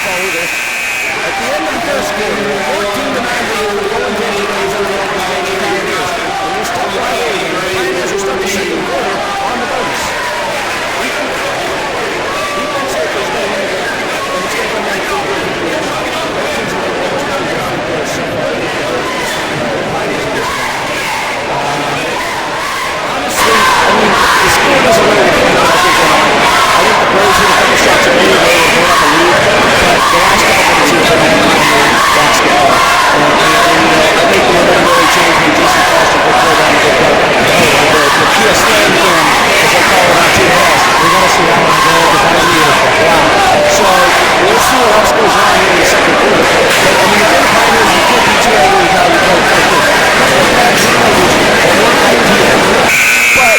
folder. At the end of the first quarter, 14-9 lead for the Golden Tangy Braves over the Golden Pioneers. And we're still playing. The Pioneers will start the second quarter on the bonus. Defense is going to win. And it's going to come back to the Golden Pioneers. Both teams are going to almost come down to the so far. Honestly, I mean, the score doesn't really depend on what they're going on. I think the Braves hit a couple shots at lead. They were going up a lead. But the last couple minutes here have been on basketball. And I think the momentum really changed when Jason Foster put play down the good the Kia Slam game, as they call it on TBS. We're going to see that one go because that's beautiful. Wow. So we'll see what else goes on here in the second quarter. But I mean, if you're the Pioneers, you can't be too angry with how you play the first quarter. A couple of bad turnovers and one idea. But,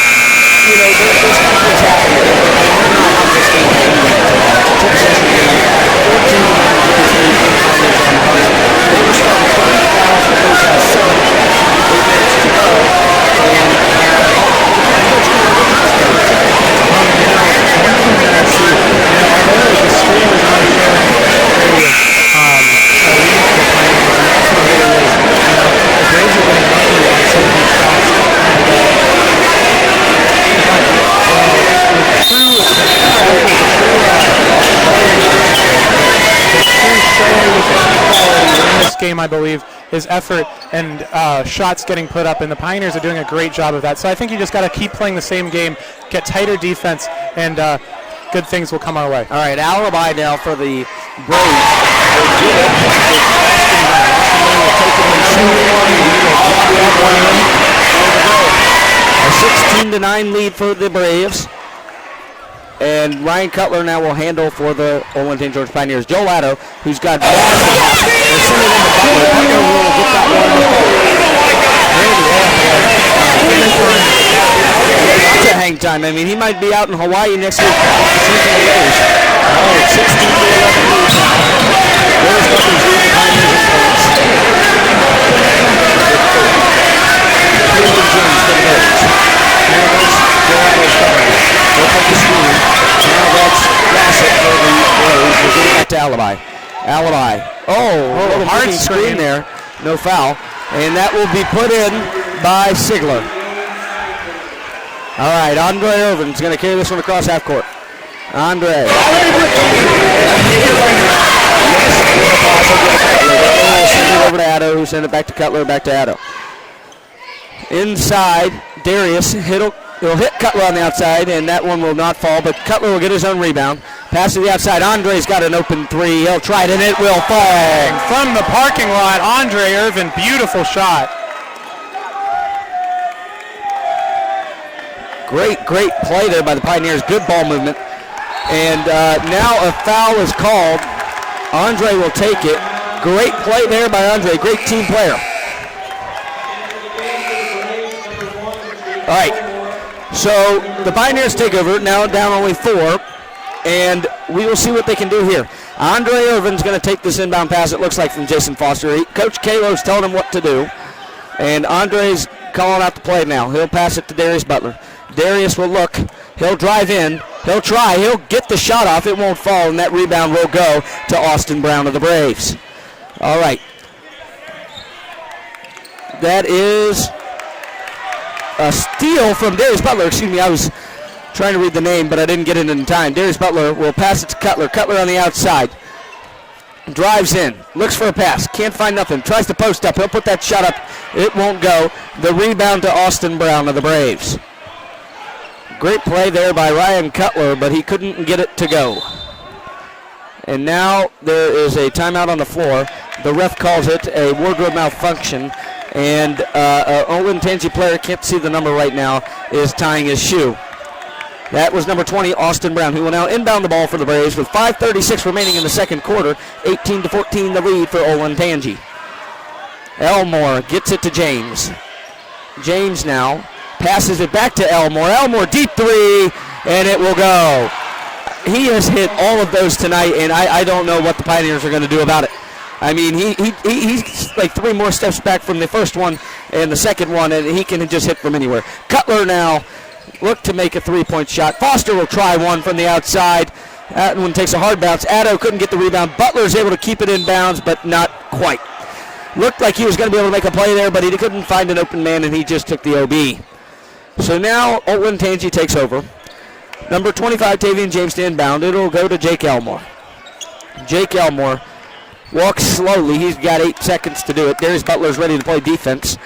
you know, there's good things happening. We're not out this game by any means. It's a two-possession game. 14-9 with this lead for the Pioneers on the buzzer. They were starting 30 fouls for OHS 7. 8 minutes to go. And coach going to look at this game. One thing that I see, although the score is not showing very elite for the Pioneers, and also really is, the Braves are getting lucky on some of these shots. In this game, I believe, is effort and shots getting put up, and the Pioneers are doing a great job of that. So I think you just got to keep playing the same game, get tighter defense, and good things will come our way. All right, alibi now for the Braves. A 16-9 lead for the Braves. And Ryan Cutler now will handle for the St. George Pioneers. Joe Latto, who's got massive help, and send it into Butler. Butler will get that one. Lots of hang time. I mean, he might be out in Hawaii next week. Oh, 16-11 lead now. There's Butler's lead the Pioneers in points. Caleb James for the Braves. Now that's Joe Latto's cover. They'll take the screen. Now that's Bassett for the Braves. We're getting back to Alibi. Alibi. Oh, hard screen there. No foul. And that will be put in by Sigler. All right, Andre Irvin's going to carry this one across half court. Andre. Send it over to Addo, who send it back to Cutler, back to Addo. Inside, Darius. He'll hit Cutler on the outside, and that one will not fall, but Cutler will get his own rebound. Pass to the outside. Andre's got an open three. He'll try it, and it will fall. From the parking lot, Andre Irvin, beautiful shot. Great play there by the Pioneers. Good ball movement. And now a foul is called. Andre will take it. Great play there by Andre. Great team player. All right. So the Pioneers take over, now down only 4, and we will see what they can do here. Andre Irvin's going to take this inbound pass, it looks like, from Jason Foster. Coach Kalo's telling him what to do, and Andre's calling out the play now. He'll pass it to Darius Butler. Darius will look. He'll drive in. He'll try. He'll get the shot off. It won't fall, and that rebound will go to Austin Brown of the Braves. All right. That is a steal from Darius Butler. Excuse me, I was trying to read the name, but I didn't get it in time. Darius Butler will pass it to Cutler. Cutler on the outside. Drives in. Looks for a pass. Can't find nothing. Tries to post up. He'll put that shot up. It won't go. The rebound to Austin Brown of the Braves. Great play there by Ryan Cutler, but he couldn't get it to go. And now there is a timeout on the floor. The ref calls it a wardrobe malfunction. And Olin Tangi player, can't see the number right now, is tying his shoe. That was number 20, Austin Brown, who will now inbound the ball for the Braves with 5:36 remaining in the second quarter. 18-14 the lead for Olin Tangi. Elmore gets it to James. James now passes it back to Elmore. Elmore, deep three, and it will go. He has hit all of those tonight, and I don't know what the Pioneers are going to do about it. I mean, he's like 3 more steps back from the first one and the second one, and he can just hit from anywhere. Cutler now look to make a 3-point shot. Foster will try one from the outside. That one takes a hard bounce. Addo couldn't get the rebound. Butler's able to keep it in bounds, but not quite. Looked like he was going to be able to make a play there, but he couldn't find an open man, and he just took the OB. So now Olentangy takes over. Number 25, Tavian James to inbound. It'll go to Jake Elmore. Jake Elmore walks slowly. He's got 8 seconds to do it. Darius Butler's ready to play defense,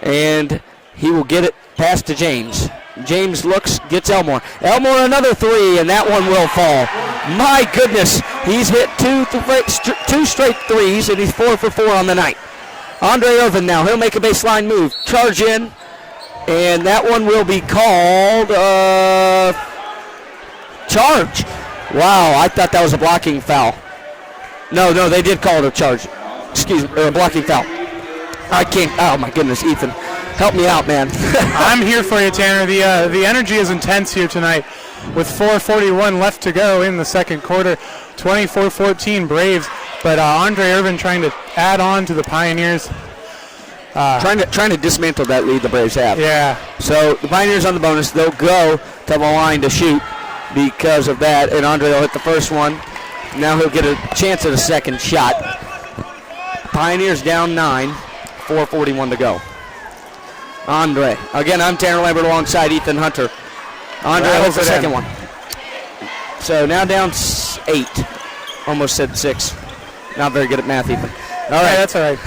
and he will get it past to James. James looks, gets Elmore. Elmore another 3, and that one will fall. My goodness, he's hit two straight threes, and he's 4 for 4 on the night. Andre Irvin now, he'll make a baseline move. Charge in, and that one will be called charge. Wow, I thought that was a blocking foul. No, they did call it a charge. Excuse me, or a blocking foul. I can't, oh my goodness, Ethan. Help me out, man. I'm here for you, Tanner. The energy is intense here tonight with 4:41 left to go in the second quarter. 24-14 Braves, but Andre Irvin trying to add on to the Pioneers. Trying to dismantle that lead the Braves have. Yeah. So the Pioneers on the bonus. They'll go to the line to shoot because of that, and Andre will hit the first one. Now he'll get a chance at a second shot. Pioneers down 9, 4:41 to go. Andre. Again, I'm Tanner Lambert alongside Ethan Hunter. Andre holds the second one. So now down 8. Almost said 6. Not very good at math, Ethan. All right. That's all right.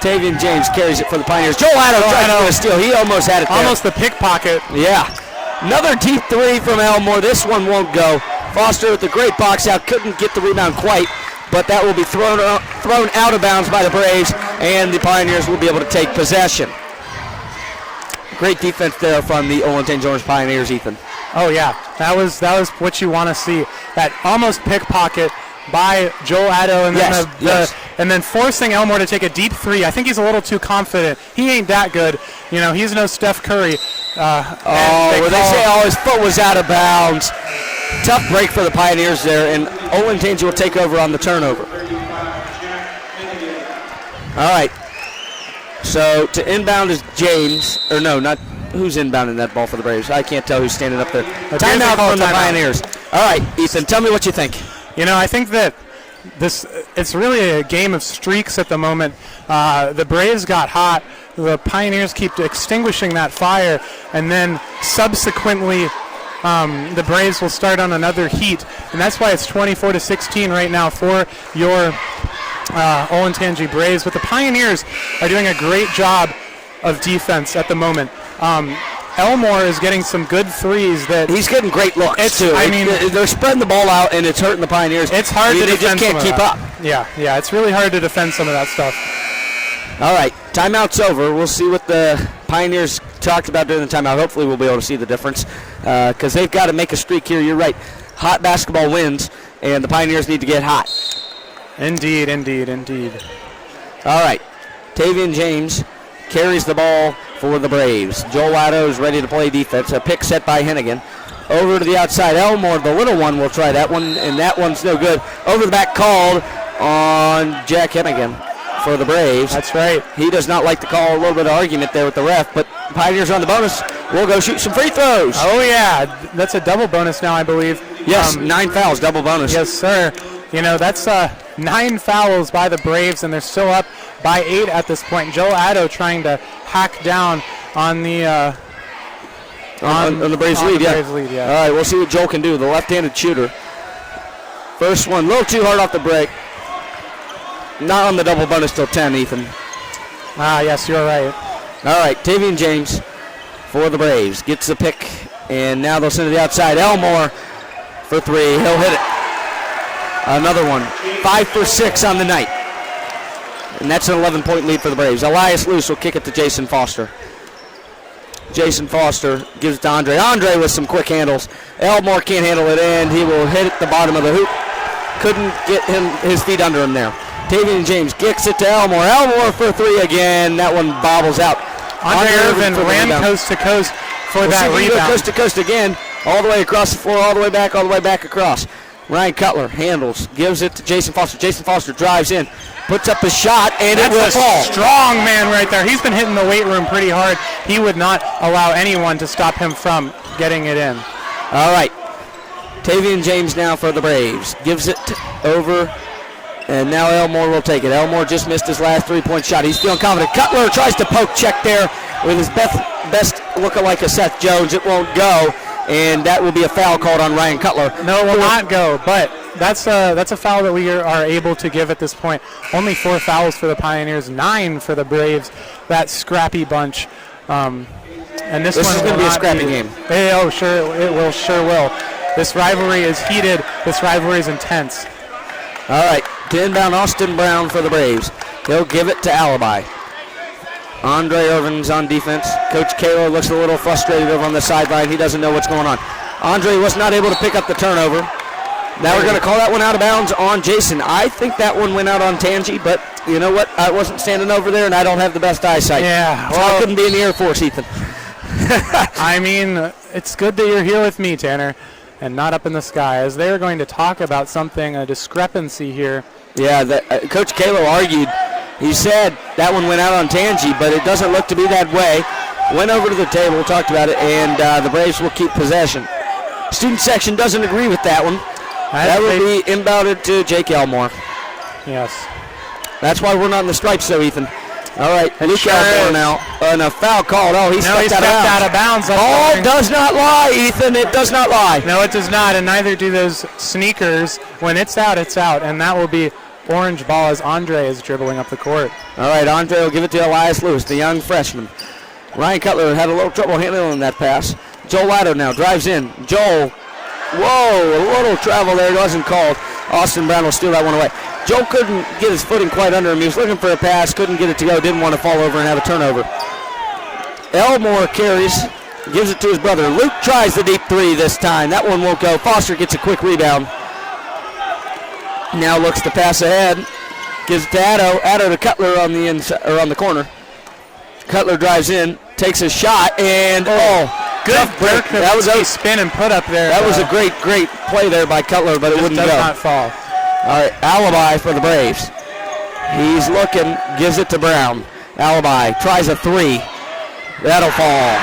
Tavian James carries it for the Pioneers. Joel Addo tries for a steal. He almost had it there. Almost the pickpocket. Yeah. Another deep 3 from Elmore. This one won't go. Foster with the great box out. Couldn't get the rebound quite, but that will be thrown out of bounds by the Braves, and the Pioneers will be able to take possession. Great defense there from the Olentangy Orange Pioneers, Ethan. Oh yeah, that was what you want to see. That almost pickpocket by Joel Addo, and then and then forcing Elmore to take a deep 3. I think he's a little too confident. He ain't that good. You know, he's no Steph Curry. They say his foot was out of bounds. Tough break for the Pioneers there, and Olentangy will take over on the turnover. All right. So to inbound is James, or no, not who's inbounding that ball for the Braves. I can't tell who's standing up there. Timeout from the Pioneers. All right, Ethan, tell me what you think. You know, I think that it's really a game of streaks at the moment. The Braves got hot. The Pioneers keep extinguishing that fire, and then subsequently the Braves will start on another heat, and that's why it's 24-16 right now for your Olentangy Braves. But the Pioneers are doing a great job of defense at the moment. Elmore is getting some good threes. He's getting great looks too. I mean, they're spreading the ball out, and it's hurting the Pioneers. It's hard to defend. They just can't keep up. Yeah, it's really hard to defend some of that stuff. All right, timeout's over. We'll see what the Pioneers talked about during the timeout. Hopefully we'll be able to see the difference because they've got to make a streak here. You're right. Hot basketball wins, and the Pioneers need to get hot. Indeed. All right, Tavian James carries the ball for the Braves. Joel Addo is ready to play defense. A pick set by Hennigan. Over to the outside. Elmore, the little one, will try that one, and that one's no good. Over the back called on Jack Hennigan for the Braves. That's right. He does not like to call. A little bit of argument there with the ref, but Pioneers on the bonus. We'll go shoot some free throws. Oh, yeah. That's a double bonus now, I believe. Yes, 9 fouls, double bonus. Yes, sir. You know, that's 9 fouls by the Braves, and they're still up by 8 at this point. Joel Addo trying to hack down on the on the Braves lead. Yeah. All right, we'll see what Joel can do. The left-handed shooter. First one, a little too hard off the break. Not on the double bonus till 10, Ethan. Yes, you're right. All right, Tavian James for the Braves gets the pick, and now they'll send it to the outside. Elmore for 3. He'll hit it. Another one. 5 for 6 on the night. And that's an 11-point lead for the Braves. Elias Luce will kick it to Jason Foster. Jason Foster gives it to Andre. Andre with some quick handles. Elmore can't handle it, and he will hit it the bottom of the hoop. Couldn't get his feet under him there. Tavian James kicks it to Elmore. Elmore for 3 again. That one bobbles out. Andre Irvin ran coast to coast for that rebound. Coast to coast again. All the way across the floor, all the way back across. Ryan Cutler handles, gives it to Jason Foster. Jason Foster drives in, puts up a shot, and it will fall. Strong man right there. He's been hitting the weight room pretty hard. He would not allow anyone to stop him from getting it in. All right. Tavian James now for the Braves. Gives it over, and now Elmore will take it. Elmore just missed his last three-point shot. He's feeling confident. Cutler tries to poke check there with his best lookalike of Seth Jones. It won't go, and that will be a foul called on Ryan Cutler. No, it will not go, but that's a foul that we are able to give at this point. Only 4 fouls for the Pioneers, 9 for the Braves. That scrappy bunch. And this one is going to be a scrappy game. Oh, sure, it will, sure will. This rivalry is heated. This rivalry is intense. All right, to inbound Austin Brown for the Braves. He'll give it to Alibi. Andre Irvin's on defense. Coach Kalo looks a little frustrated over on the sideline. He doesn't know what's going on. Andre was not able to pick up the turnover. Now we're going to call that one out of bounds on Jason. I think that one went out on Tangi, but you know what? I wasn't standing over there, and I don't have the best eyesight. Yeah. So I couldn't be in the Air Force, Ethan. I mean, it's good that you're here with me, Tanner, and not up in the sky, as they're going to talk about something, a discrepancy here. Yeah, Coach Kalo argued. He said that one went out on Tangi, but it doesn't look to be that way. Went over to the table, talked about it, and the Braves will keep possession. Student section doesn't agree with that one. That will be inbounded to Jake Elmore. Yes. That's why we're not in the stripes, though, Ethan. All right, Luke Elmore now. And a foul called. Oh, he stepped out of bounds. Ball does not lie, Ethan. It does not lie. No, it does not, and neither do those sneakers. When it's out, and that will be orange ball as Andre is dribbling up the court. All right, Andre will give it to Elias Lewis, the young freshman. Ryan Cutler had a little trouble handling that pass. Joel Lado now drives in. Joel, whoa, a little travel there. It wasn't called. Austin Brown will steal that one away. Joel couldn't get his footing quite under him. He was looking for a pass, couldn't get it to go, didn't want to fall over and have a turnover. Elmore carries, gives it to his brother. Luke tries the deep three this time. That one won't go. Foster gets a quick rebound. Now looks to pass ahead. Gives it to Addo. Addo to Cutler on the inside, or on the corner. Cutler drives in, takes a shot, and good break. That was a spin and put up there. That was a great play there by Cutler, but it wouldn't go. Does not fall. All right, Alibi for the Braves. He's looking, gives it to Brown. Alibi tries a three. That'll fall.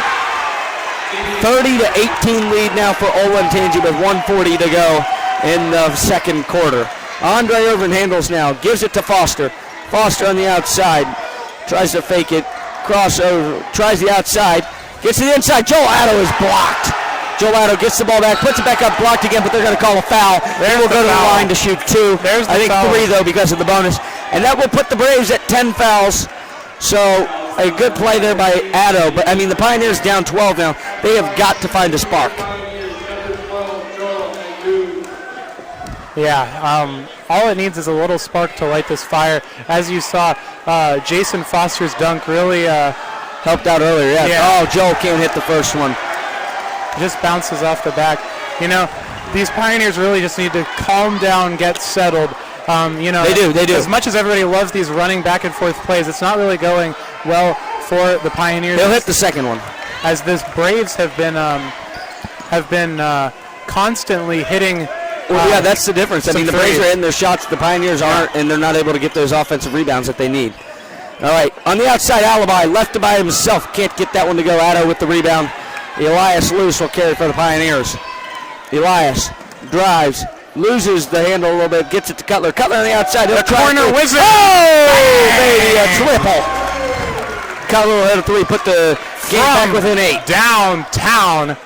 30-18 lead now for Olentangy with 1:40 to go in the second quarter. Andre Irvin handles now, gives it to Foster. Foster on the outside, tries to fake it, crossover, tries the outside, gets to the inside. Joel Addo is blocked. Joel Addo gets the ball back, puts it back up, blocked again, but they're going to call a foul. They will go to the line to shoot 2. I think foul. 3, though, because of the bonus. And that will put the Braves at 10 fouls. So a good play there by Addo. But, I mean, the Pioneers down 12 now. They have got to find a spark. Yeah, all it needs is a little spark to light this fire. As you saw, Jason Foster's dunk really helped out earlier. Yeah. Oh, Joel can't hit the first one. Just bounces off the back. You know, these Pioneers really just need to calm down, get settled. You know, they do. As much as everybody loves these running back and forth plays, it's not really going well for the Pioneers. They'll hit the second one. As this Braves have been constantly hitting. Well, yeah, that's the difference. I mean, the Braves are hitting their shots, the Pioneers aren't, and they're not able to get those offensive rebounds that they need. All right, on the outside, Alibi left by himself. Can't get that one to go. Addo with the rebound. Elias Lewis will carry for the Pioneers. Elias drives, loses the handle a little bit, gets it to Cutler. Cutler on the outside. The corner wizard. Oh, baby, a triple. Cutler will hit a 3, put the game back within 8. Downtown.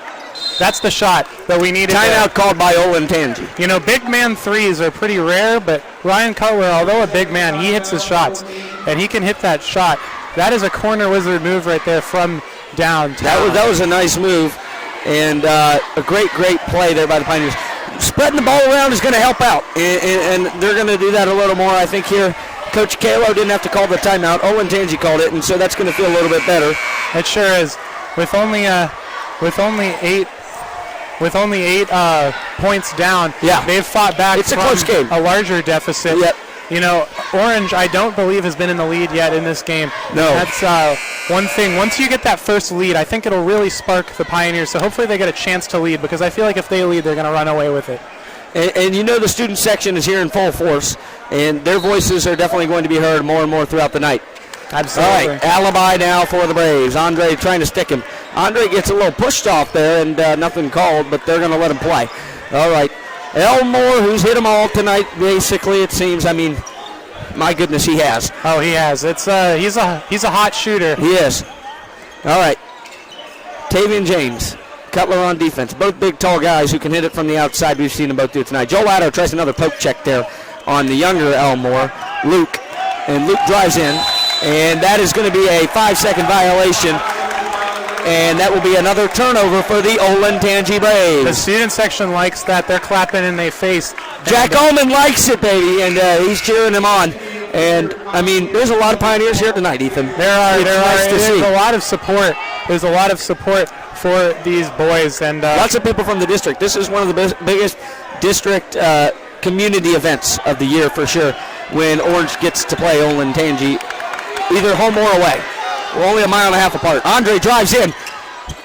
That's the shot that we needed. Timeout called by Olentangy. You know, big man threes are pretty rare, but Ryan Cutler, although a big man, he hits his shots, and he can hit that shot. That is a corner wizard move right there from downtown. That was a nice move, and a great play there by the Pioneers. Spreading the ball around is going to help out, and they're going to do that a little more, I think, here. Coach Kalo didn't have to call the timeout. Olentangy called it, and so that's going to feel a little bit better. It sure is. With only 8 points down, they've fought back from a close game. A larger deficit. Yep. You know, Orange, I don't believe, has been in the lead yet in this game. No. That's one thing. Once you get that first lead, I think it'll really spark the Pioneers, so hopefully they get a chance to lead, because I feel like if they lead, they're going to run away with it. And you know the student section is here in full force, and their voices are definitely going to be heard more and more throughout the night. Absolutely. All right, Alibi now for the Braves. Andre trying to stick him. Andre gets a little pushed off there, and nothing called, but they're going to let him play. All right. Elmore, who's hit them all tonight, basically, it seems. I mean, my goodness, he has. Oh, he has. It's he's a hot shooter. He is. All right. Tavian James, Cutler on defense. Both big, tall guys who can hit it from the outside. We've seen them both do it tonight. Joel Addo tries another poke check there on the younger Elmore, Luke. And Luke drives in. And that is going to be a 5-second violation. And that will be another turnover for the Olentangy Braves. The student section likes that. They're clapping in their face. Jack Ullman likes it, baby, and he's cheering him on. And, I mean, there's a lot of Pioneers here tonight, Ethan. There's a lot of support. There's a lot of support for these boys. And lots of people from the district. This is one of the biggest district community events of the year for sure when Orange gets to play Olentangy, either home or away. We're only a mile and a half apart. Andre drives in.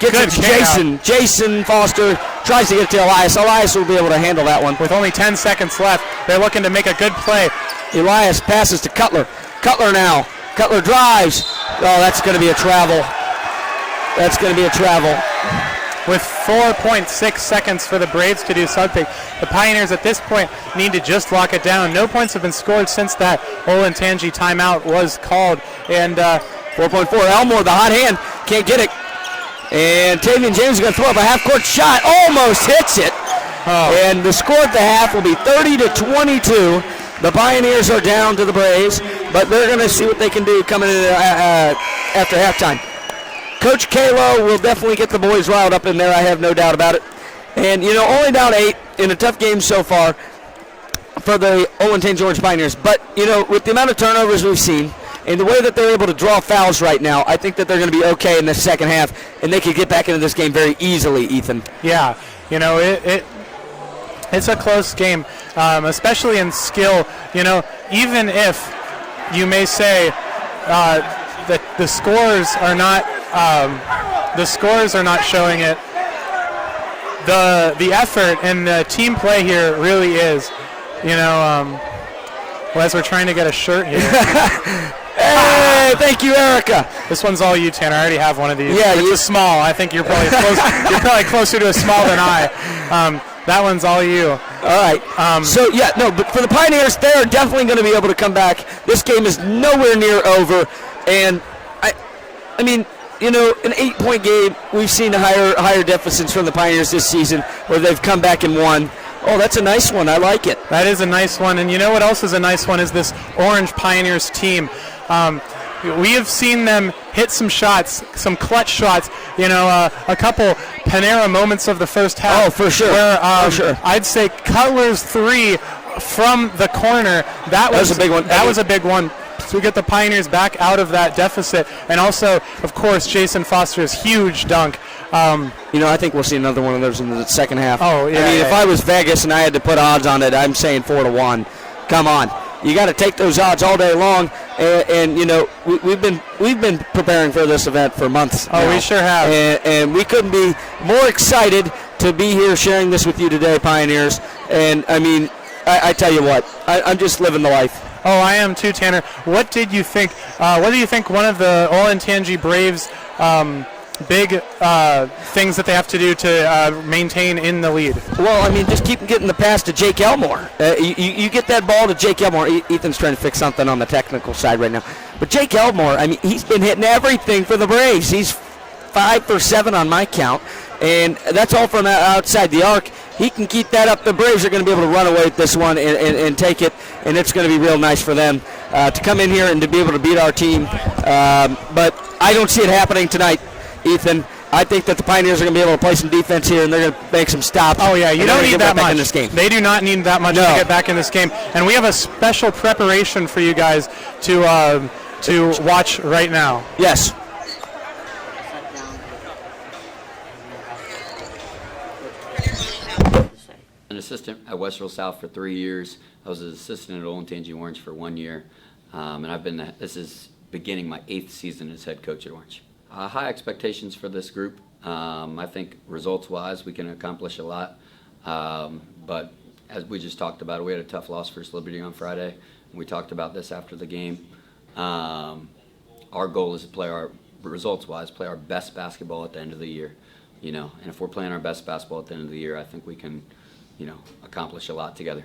Gets it to Jason. Jason Foster tries to get it to Elias. Elias will be able to handle that one. With only 10 seconds left, they're looking to make a good play. Elias passes to Cutler. Cutler now. Cutler drives. Oh, that's going to be a travel. That's going to be a travel. With 4.6 seconds for the Braves to do something, the Pioneers at this point need to just lock it down. No points have been scored since that Olentangy timeout was called. And 4.4. Elmore, the hot hand, can't get it. And Tavian James is going to throw up a half-court shot. Almost hits it. Oh. And the score at the half will be 30-22. The Pioneers are down to the Braves, but they're going to see what they can do coming in after halftime. Coach Kalo will definitely get the boys riled up in there. I have no doubt about it. And, you know, only down 8 in a tough game so far for the Olentangy Orange Pioneers. But, you know, with the amount of turnovers we've seen and the way that they're able to draw fouls right now, I think that they're going to be okay in the second half, and they could get back into this game very easily, Ethan. Yeah, you know, it's a close game, especially in skill. You know, even if you may say that the scores are not showing it, the effort and the team play here really is. You know, well, as we're trying to get a shirt here. Hey, thank you, Erica. This one's all you, Tanner. I already have one of these. Yeah, it's a small. I think you're probably closer to a small than I. That one's all you. All right. But for the Pioneers, they're definitely going to be able to come back. This game is nowhere near over, and I mean, you know, an 8-point game. We've seen higher deficits from the Pioneers this season, where they've come back and won. Oh, that's a nice one. I like it. That is a nice one. And you know what else is a nice one is this Orange Pioneers team. We have seen them hit some shots, some clutch shots. You know, a couple Panera moments of the first half. Oh, for sure. Where, for sure. I'd say Cutler's 3 from the corner. That was a big one. That was a big one. To get the Pioneers back out of that deficit. And also, of course, Jason Foster's huge dunk. You know, I think we'll see another one of those in the second half. Oh, yeah. I mean, if I was Vegas and I had to put odds on it, I'm saying 4-1. Come on. You got to take those odds all day long, and you know we've been preparing for this event for months. Oh, now. We sure have. And we couldn't be more excited to be here sharing this with you today, Pioneers. And I mean, I tell you what, I'm just living the life. Oh, I am too, Tanner. What did you think? What do you think one of the Olentangy Braves' big things that they have to do to maintain in the lead? Well, I mean, just keep getting the pass to Jake Elmore. You get that ball to Jake Elmore. Ethan's trying to fix something on the technical side right now. But Jake Elmore, I mean, he's been hitting everything for the Braves. He's 5 for 7 on my count, and that's all from outside the arc. He can keep that up. The Braves are going to be able to run away with this one and take it, and it's going to be real nice for them to come in here and to be able to beat our team. But I don't see it happening tonight, Ethan. I think that the Pioneers are going to be able to play some defense here, and they're going to make some stops. Oh, yeah, you don't need that much. In this game. They do not need that much to get back in this game. And we have a special preparation for you guys to watch right now. Yes. An assistant at Westfield South for 3 years. I was an assistant at Olentangy Orange for 1 year, and this is beginning my 8th season as head coach at Orange. High expectations for this group. I think results-wise we can accomplish a lot, but as we just talked about, we had a tough loss for Liberty on Friday, and we talked about this after the game. Our goal is to play our results-wise, play our best basketball at the end of the year, you know. And if we're playing our best basketball at the end of the year, I think we can accomplish a lot together.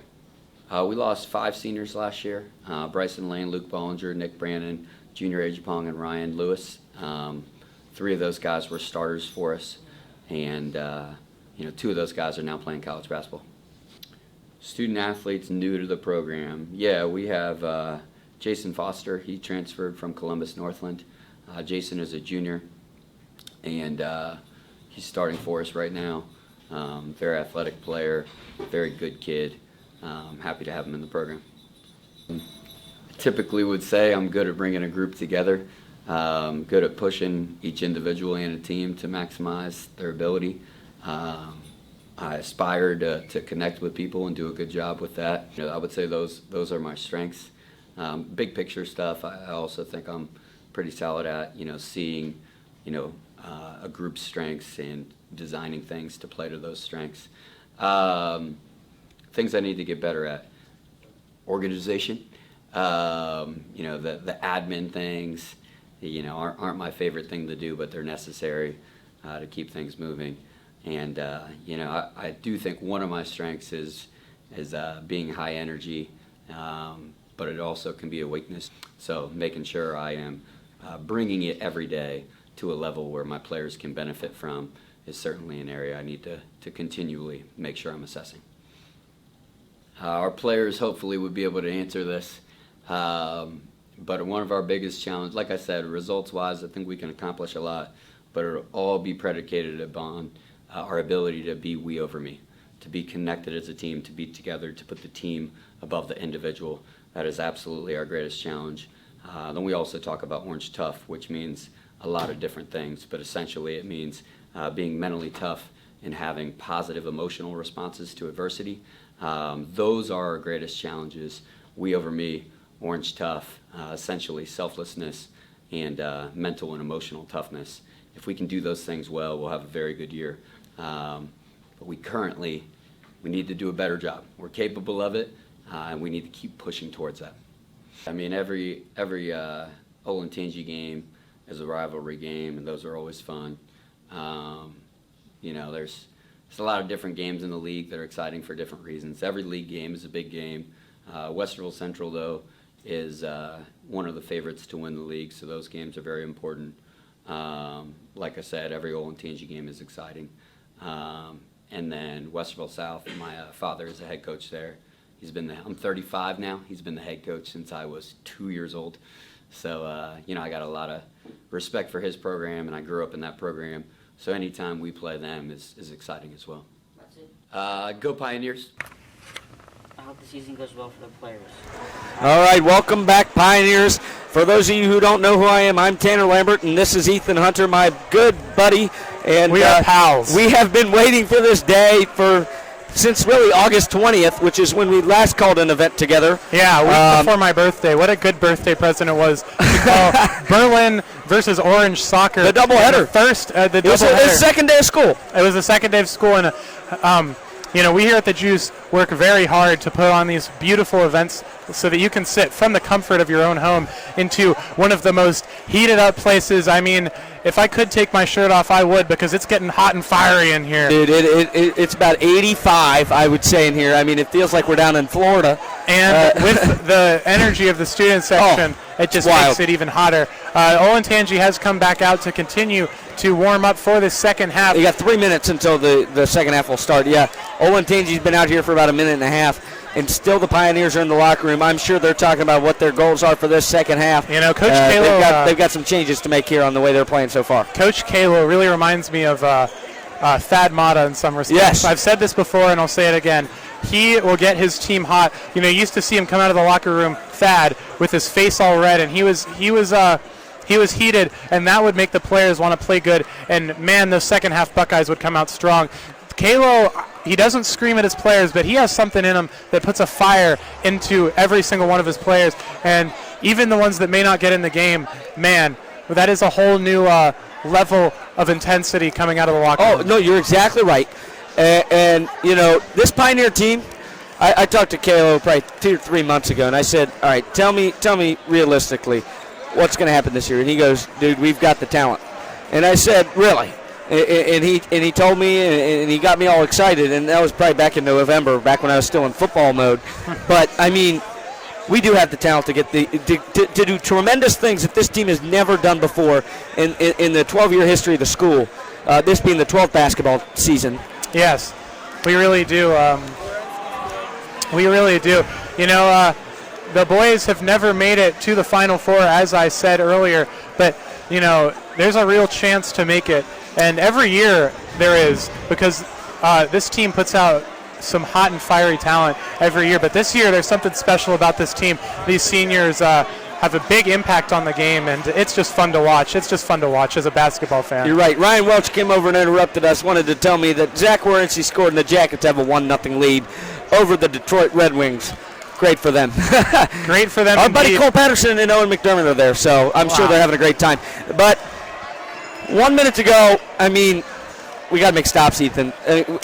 We lost 5 seniors last year: Bryson Lane, Luke Bollinger, Nick Brandon, Junior Ajapong, and Ryan Lewis. 3 of those guys were starters for us, and 2 of those guys are now playing college basketball. Student athletes new to the program. Yeah, we have Jason Foster. He transferred from Columbus Northland. Jason is a junior, and he's starting for us right now. Very athletic player, very good kid. Happy to have him in the program. I typically would say I'm good at bringing a group together, good at pushing each individual and a team to maximize their ability. I aspire to connect with people and do a good job with that. I would say those are my strengths. Big picture stuff, I also think I'm pretty solid at, seeing, a group's strengths and designing things to play to those strengths. Things I need to get better at: organization. The admin things, aren't my favorite thing to do, but they're necessary to keep things moving. And I do think one of my strengths is being high energy, but it also can be a weakness. So making sure I am bringing it every day to a level where my players can benefit from is certainly an area I need to continually make sure I'm assessing. Our players hopefully would be able to answer this, but one of our biggest challenges, like I said, results-wise, I think we can accomplish a lot, but it'll all be predicated upon our ability to be we over me, to be connected as a team, to be together, to put the team above the individual. That is absolutely our greatest challenge. Then we also talk about Orange Tough, which means a lot of different things, but essentially it means being mentally tough and having positive emotional responses to adversity. Those are our greatest challenges: we over me, Orange Tough, essentially selflessness and mental and emotional toughness. If we can do those things well, we'll have a very good year. But we need to do a better job. We're capable of it, and we need to keep pushing towards that. I mean, every Olentangy game is a rivalry game, and those are always fun. There's a lot of different games in the league that are exciting for different reasons. Every league game is a big game. Westerville Central, though, is one of the favorites to win the league, so those games are very important. Like I said, every Olentangy game is exciting. And then Westerville South, my father is a head coach there. I'm 35 now. He's been the head coach since I was 2 years old. So, I got a lot of respect for his program, and I grew up in that program. So anytime we play them is exciting as well. That's it. Go Pioneers. I hope the season goes well for the players. All right, welcome back, Pioneers. For those of you who don't know who I am, I'm Tanner Lambert, and this is Ethan Hunter, my good buddy. And we are pals. We have been waiting for this day since really August 20th, which is when we last called an event together. Yeah, a week before my birthday. What a good birthday present it was to call Berlin versus Orange soccer. The doubleheader. The It was the doubleheader. second day of school. It was the second day of school, and we here at the Juice work very hard to put on these beautiful events so that you can sit from the comfort of your own home into one of the most heated up places. I mean, if I could take my shirt off, I would, because it's getting hot and fiery in here. Dude, it's about 85, I would say, in here. I mean, it feels like we're down in Florida. And with the energy of the student section, it just makes it even hotter. Olentangy has come back out to continue to warm up for the second half. You got 3 minutes until the second half will start. Yeah, Olentangy's been out here for about a minute and a half, and still the Pioneers are in the locker room. I'm sure they're talking about what their goals are for this second half. Coach Kalo, they've got some changes to make here on the way they're playing so far. Coach Kalo really reminds me of Thad Mata in some respects. Yes. I've said this before, and I'll say it again. He will get his team hot. You used to see him come out of the locker room, Thad, with his face all red, and he was heated, and that would make the players want to play good. And man, those second half Buckeyes would come out strong. Kalo, he doesn't scream at his players, but he has something in him that puts a fire into every single one of his players. And even the ones that may not get in the game, man, that is a whole new level of intensity coming out of the locker room. Oh, no, you're exactly right. And this Pioneer team, I talked to Kalo probably 2 or 3 months ago, and I said, all right, tell me realistically what's going to happen this year. And he goes, dude, we've got the talent. And I said, really? And he told me, and he got me all excited, and that was probably back in November, back when I was still in football mode. But I mean, we do have the talent to get to do tremendous things that this team has never done before in the 12-year history of the school. This being the 12th basketball season. Yes, we really do. We really do. You know, the boys have never made it to the Final Four, as I said earlier, but, you know, there's a real chance to make it. And every year there is, because this team puts out some hot and fiery talent every year. But this year there's something special about this team. These seniors have a big impact on the game, and it's just fun to watch. It's just fun to watch as a basketball fan. You're right. Ryan Welch came over and interrupted us, wanted to tell me that Zach Wierenski scored and the Jackets have a 1-0 lead over the Detroit Red Wings. Great for them. Great for them. Our buddy Cole Patterson and Owen McDermott are there, so I'm sure they're having a great time. But 1 minute to go, I mean, we got to make stops, Ethan.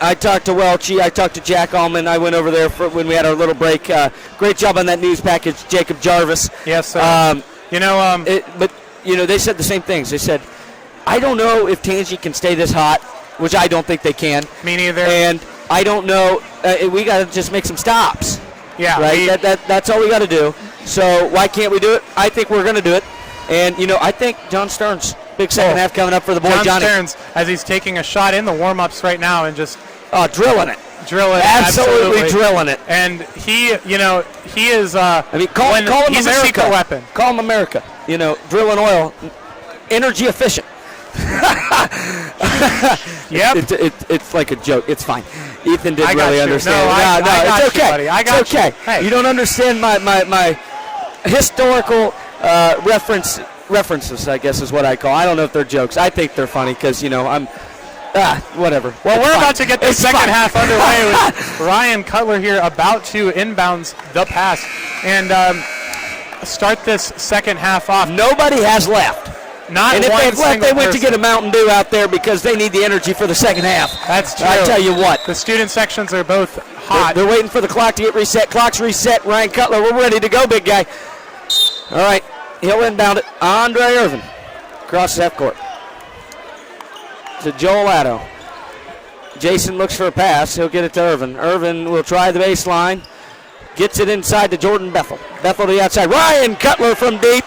I talked to Welchie. I talked to Jack Allman. I went over there when we had our little break. Great job on that news package, Jacob Jarvis. Yes, sir. But they said the same things. They said, I don't know if Tangy can stay this hot, which I don't think they can. Me neither. And I don't know. We got to just make some stops. Yeah. Right. That's all we got to do. So why can't we do it? I think we're going to do it. And I think John Stearns. Big second half coming up for the boy John Johnny. Stearns, as he's taking a shot in the warm-ups right now and just drilling it. Absolutely drilling it. And he is. Call him he's America. A secret weapon. Call him America. Drilling oil, energy efficient. Yep. It's like a joke. It's fine. Ethan didn't really understand. No, it's okay. Buddy. I got it's okay. You. Hey. You don't understand my historical references, I guess is what I call. I don't know if they're jokes. I think they're funny because, I'm whatever. Well, it's we're fine. About to get the second half underway with Ryan Cutler here about to inbounds the pass and start this second half off. Nobody has left. And if they've left, they went to get a Mountain Dew out there because they need the energy for the second half. That's true. I tell you what. The student sections are both hot. They're waiting for the clock to get reset. Clock's reset. Ryan Cutler, we're ready to go, big guy. All right. He'll inbound it. Andre Irvin crosses half court to Joel Addo. Jason looks for a pass. He'll get it to Irvin. Irvin will try the baseline. Gets it inside to Jordan Bethel. Bethel to the outside. Ryan Cutler from deep.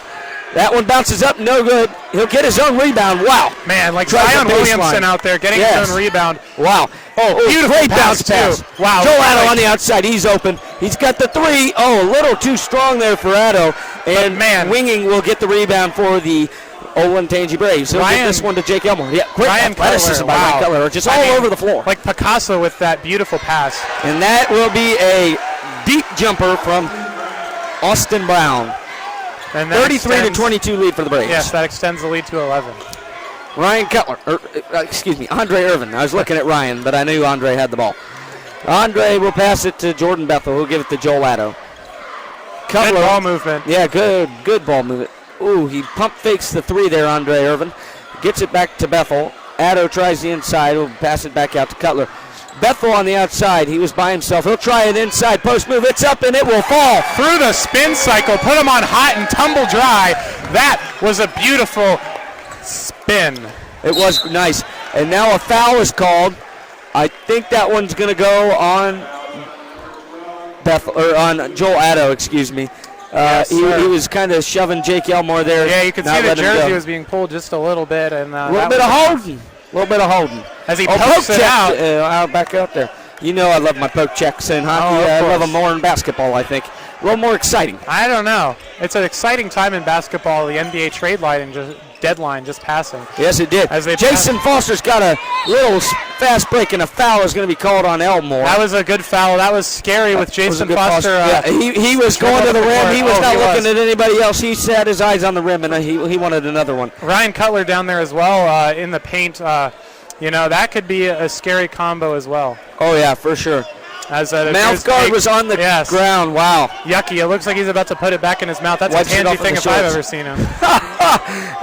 That one bounces up. No good. He'll get his own rebound. Wow. Man, like Zion Williamson out there getting his own rebound. Wow. Beautiful great bounce pass. Wow. Joel Addo on the outside. He's open. He's got the three. A little too strong there for Addo. And Winging will get the rebound for the Olentangy Braves. He'll get this one to Jake Elmore. Yeah, quick athleticism by Ryan Cutler. Just all over the floor. Like Picasso with that beautiful pass. And that will be a deep jumper from Austin Brown. And 33-22 lead for the Braves. Yes, that extends the lead to 11. Ryan Cutler, Andre Irvin. I was looking at Ryan, but I knew Andre had the ball. Andre will pass it to Jordan Bethel, who'll give it to Joel Addo. Cutler, good ball movement. Yeah, good ball movement. Ooh, he pump fakes the three there, Andre Irvin. Gets it back to Bethel. Addo tries the inside. He'll pass it back out to Cutler. Bethel on the outside. He was by himself. He'll try it inside. Post move. It's up, and it will fall. Through the spin cycle. Put him on hot and tumble dry. That was a beautiful spin. It was nice. And now a foul is called. I think that one's going to go on on Joel Addo, excuse me. Yes, he was kind of shoving Jake Elmore there. Yeah, you could see the jersey was being pulled just a little bit. And a little bit of holding. As he pokes it out. Back out there. You know I love my poke checks in hockey. I love them more in basketball, I think. A little more exciting. I don't know. It's an exciting time in basketball. The NBA trade deadline just passing. Yes, it did. Jason Foster's got a little fast break, and a foul is going to be called on Elmore. That was a good foul. That was scary with Jason Foster. He was going to the rim. He was not looking at anybody else. He set his eyes on the rim, and he wanted another one. Ryan Cutler down there as well in the paint. That could be a scary combo as well. Oh, yeah, for sure. As mouth guard was on the ground. Wow. Yucky. It looks like he's about to put it back in his mouth. That's a tangy thing if I've ever seen him.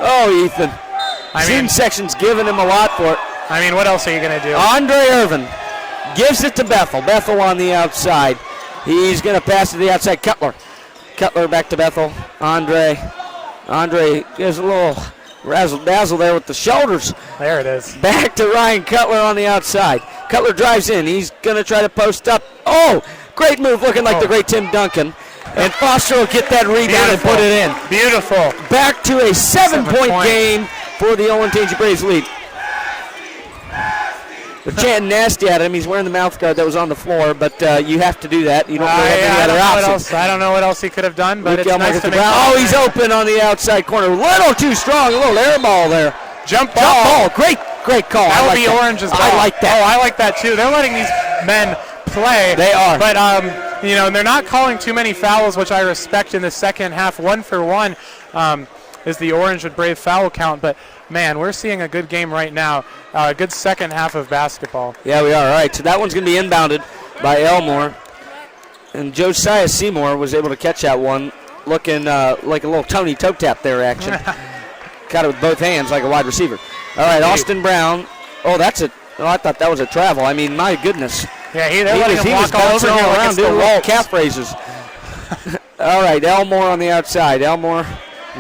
Oh, Ethan. Section's giving him a lot for it. I mean, what else are you going to do? Andre Irvin gives it to Bethel. Bethel on the outside. He's going to pass to the outside. Cutler back to Bethel. Andre gives a Razzle dazzle there with the shoulders. There it is. Back to Ryan Cutler on the outside. Cutler drives in. He's going to try to post up. Oh, great move, looking like the great Tim Duncan. And Foster will get that rebound and put it in. Beautiful. Back to a 7-point game for the Olentangy Braves lead. They're chanting nasty at him. He's wearing the mouth guard that was on the floor, but you have to do that. You don't really have any other options. I don't know what else he could have done, but it's nice to make Oh, he's open on the outside corner. A little too strong. A little air ball there. Jump ball. Great call. That would be Orange's ball. I like that. Oh, I like that too. They're letting these men play. They are. But, they're not calling too many fouls, which I respect in the second half. 1 for 1 is the Orange and Brave foul count. But, man, we're seeing a good game right now. A good second half of basketball. Yeah, we are. All right, so that one's going to be inbounded by Elmore. And Josiah Seymour was able to catch that one, looking like a little Tony toe tap there action. Got it with both hands like a wide receiver. All right, Austin Brown. Oh, that's it. Oh, I thought that was a travel. I mean, my goodness. Yeah, he was bouncing all around, doing little calf raises. All right, Elmore on the outside. Elmore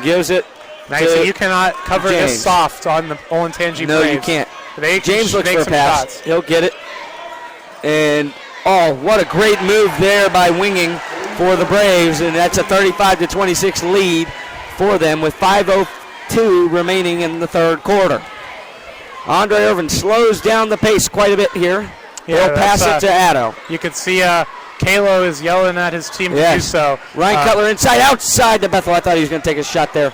gives it. Nice. So you cannot cover this soft on the Olentangy Braves. No, you can't. James looks for a pass. Shots. He'll get it. And, what a great move there by Winging for the Braves. And that's a 35-26 lead for them with 5:02 remaining in the third quarter. Andre Irvin slows down the pace quite a bit here. Yeah, he'll pass it to Addo. You can see Kalo is yelling at his team to do so. Ryan Cutler outside to Bethel. I thought he was going to take a shot there.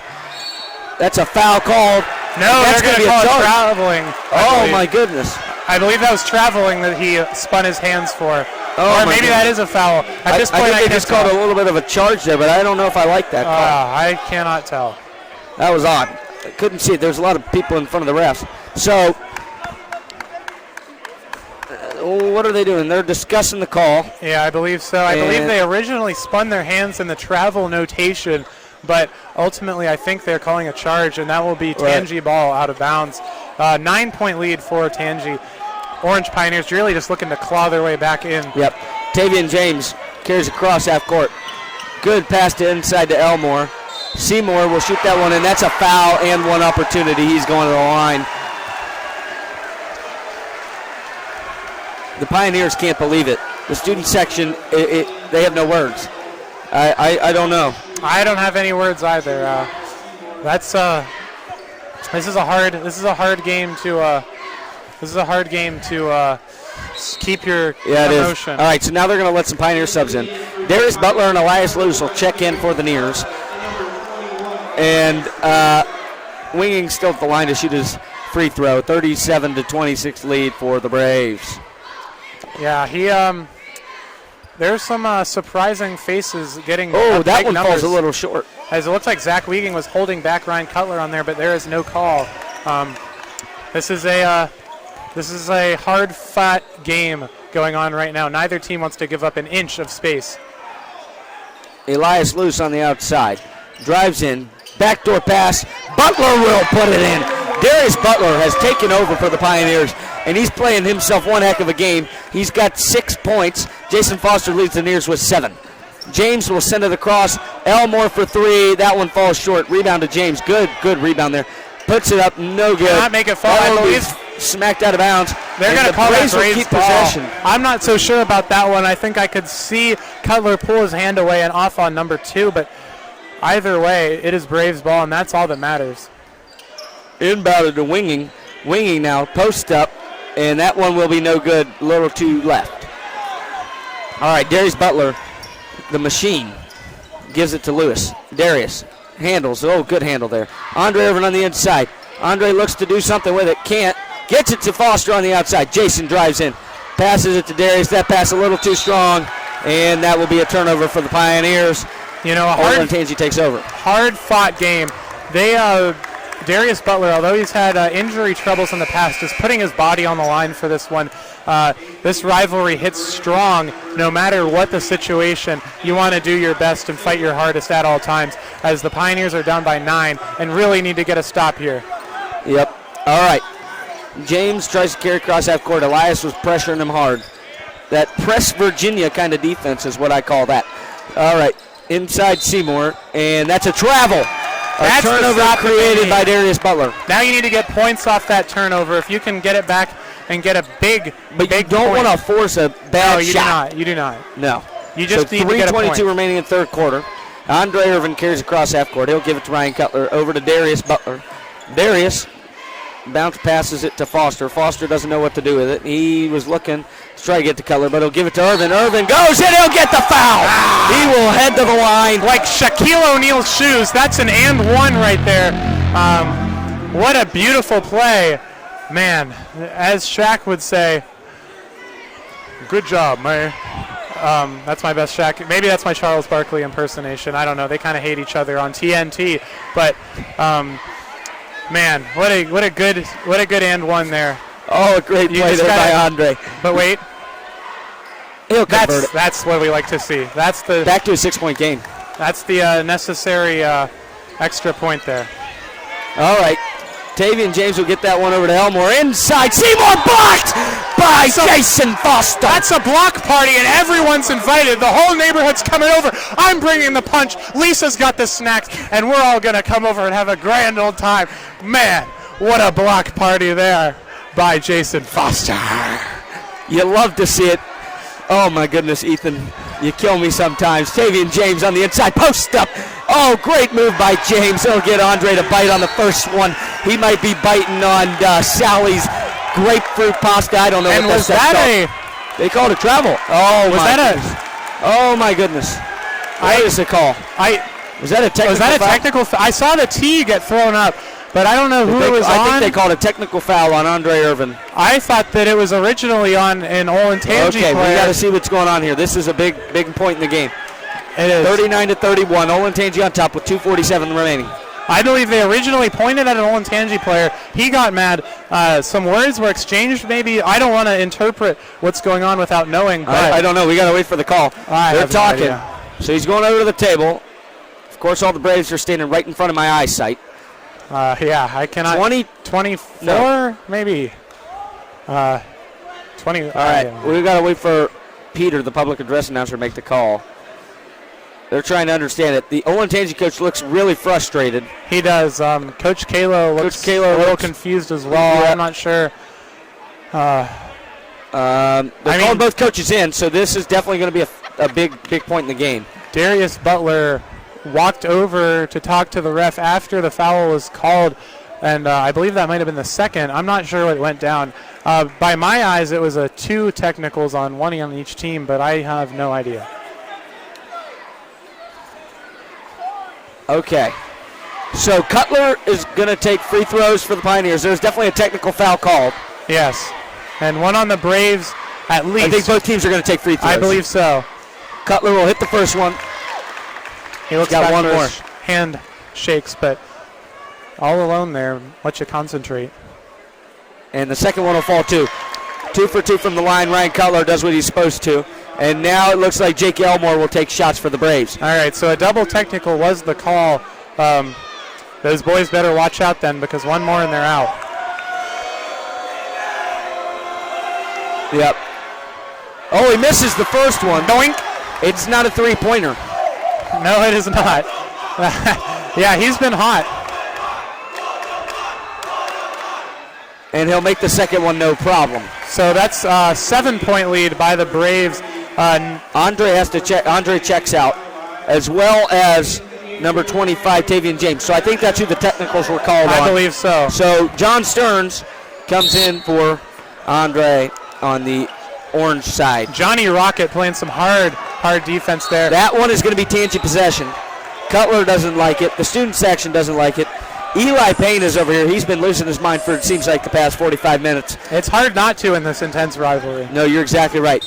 That's a foul called. No, they're going to call it traveling. Oh, my goodness. I believe that was traveling that he spun his hands for. Oh, or maybe that is a foul. At this point, I think they just called a little bit of a charge there, but I don't know if I like that call. I cannot tell. That was odd. I couldn't see it. There's a lot of people in front of the refs. So, what are they doing? They're discussing the call. Yeah, I believe so. I believe they originally spun their hands in the travel notation, but ultimately I think they're calling a charge, and that will be Tangi ball out of bounds. 9-point lead for Tangi. Orange Pioneers really just looking to claw their way back in. Yep. Tavian James carries across half court. Good pass to inside to Elmore. Seymour will shoot that one, and that's a foul and one opportunity. He's going to the line. The Pioneers can't believe it. The student section, they have no words. I don't know. I don't have any words either. This is a hard game to keep your emotion. All right, so now they're going to let some Pioneer subs in. Darius Butler and Elias Lewis will check in for the Nears. And Winging still at the line to shoot his free throw. 37-26 lead for the Braves. Yeah, there's some surprising faces getting. Oh, that one numbers. falls a little short. As it looks like Zach Wieging was holding back Ryan Cutler on there, but there is no call. This is a hard-fought game going on right now. Neither team wants to give up an inch of space. Elias Lewis on the outside. Drives in. Backdoor pass. Butler will put it in. Darius Butler has taken over for the Pioneers, and he's playing himself one heck of a game. He's got 6 points. Jason Foster leads the Nears with 7. James will send it across. Elmore for 3. That one falls short. Rebound to James. Good rebound there. Puts it up. No good. Cannot make it fall. I believe smacked out of bounds. They're going to call that Braves ball. Possession. I'm not so sure about that one. I think I could see Cutler pull his hand away and off on number 2, but either way, it is Braves ball, and that's all that matters. Inbounded to Winging. Winging now, post up, and that one will be no good. A little too left. All right, Darius Butler, the machine, gives it to Lewis. Darius handles. Oh, good handle there. Andre Irvin on the inside. Andre looks to do something with it. Can't. Gets it to Foster on the outside. Jason drives in. Passes it to Darius. That pass a little too strong, and that will be a turnover for the Pioneers. Olentangy takes over. Hard-fought game. Darius Butler, although he's had injury troubles in the past, is putting his body on the line for this one. This rivalry hits strong no matter what the situation. You want to do your best and fight your hardest at all times, as the Pioneers are down by 9 and really need to get a stop here. Yep. All right. James tries to carry across half court. Elias was pressuring him hard. That press Virginia kind of defense is what I call that. All right. Inside Seymour, and that's a travel. That's the turnover stop created by Darius Butler. Now you need to get points off that turnover. If you can get it back and get a big, But big you don't point. want to force a bad No, you shot. do not. You do not. No. You just need to get a point. 3:22 remaining in third quarter. Andre Irvin carries across half court. He'll give it to Ryan Cutler over to Darius Butler. Darius bounce passes it to Foster. Foster doesn't know what to do with it. He was looking to try to get to Cutler, but he'll give it to Irvin. Irvin goes and he'll get the foul. He will head to the line. Like Shaquille O'Neal's shoes. That's an and one right there. What a beautiful play. Man, as Shaq would say, good job, man. That's my best Shaq. Maybe that's my Charles Barkley impersonation. I don't know. They kind of hate each other on TNT, but man, what a good and one there. Oh, a great You play just there by gotta- Andre. But wait, He'll convert it. that's what we like to see. That's the Back to a 6-point game. necessary extra point there. All right. Tavian James will get that one over to Elmore. Inside. Seymour blocked by Jason Foster. That's a block party, and everyone's invited. The whole neighborhood's coming over. I'm bringing the punch. Lisa's got the snacks, and we're all going to come over and have a grand old time. Man, what a block party there by Jason Foster. You love to see it. Oh, my goodness, Ethan. You kill me sometimes. Tavian James on the inside. Post up. Oh, great move by James. He'll get Andre to bite on the first one. He might be biting on Sally's grapefruit pasta. I don't know And what was that's that called. They called it travel. Oh, Was my that goodness. Oh, my goodness. What is the call? Was that a technical Was that a foul? technical foul? I saw the T get thrown up, but I don't know who it was I on. think they called a technical foul on Andre Irvin. I thought that it was originally on an Olentangy Okay, we player. got to see what's going on here. This is a big point in the game. It is. 39-31. Olentangy on top with 2:47 remaining. I believe they originally pointed at an Olentangy player. He got mad. Some words were exchanged, maybe. I don't want to interpret what's going on without knowing. But I don't know. We got to wait for the call. I They're have no talking. idea. So he's going over to the table. Of course, all the Braves are standing right in front of my eyesight. Yeah, I cannot. 24, No. maybe. 20. All right, we got to wait for Peter, the public address announcer, to make the call. They're trying to understand it. The Olentangy coach looks really frustrated. He does. Coach Kalo looks a little confused as well. Yeah. I'm not sure. They're calling both coaches in, so this is definitely going to be a big point in the game. Darius Butler walked over to talk to the ref after the foul was called, and I believe that might have been the second. I'm not sure what went down. By my eyes, it was 2 technicals on one on each team, but I have no idea. Okay. So Cutler is going to take free throws for the Pioneers. There's definitely a technical foul called. Yes, and one on the Braves at least. I think both teams are going to take free throws. I believe so. Cutler will hit the first one. He looks got back one for more. his hand shakes, but all alone there. Let you concentrate. And the second one will fall too. 2 for 2 from the line. Ryan Cutler does what he's supposed to. And now it looks like Jake Elmore will take shots for the Braves. All right, so a double technical was the call. Those boys better watch out then, because one more and they're out. Yep. Oh, he misses the first one. Doink. It's not a three-pointer. No, it is not. Yeah, he's been hot. And he'll make the second one no problem. So that's a 7-point lead by the Braves. Andre has to check. Andre checks out, as well as number 25, Tavian James. So I think that's who the technicals were called on. I believe so. So John Stearns comes in for Andre on the orange side. Johnny Rocket playing some hard defense there. That one is going to be Tangy possession. Cutler doesn't like it. The student section doesn't like it. Eli Payne is over here. He's been losing his mind for, it seems like, the past 45 minutes. It's hard not to in this intense rivalry. No, you're exactly right.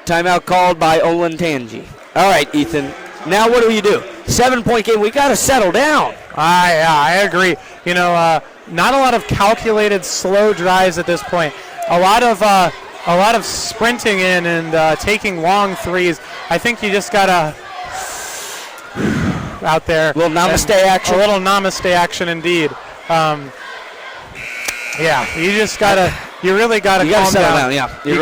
Timeout called by Olentangy. All right, Ethan. Now what do you do? 7-point game. We got to settle down. I agree. You know, not a lot of calculated slow drives at this point. A lot of sprinting in and taking long threes. I think you just gotta out there. A little namaste action. A little namaste action indeed. Yeah, you just gotta. You really gotta calm settle down. Yeah, You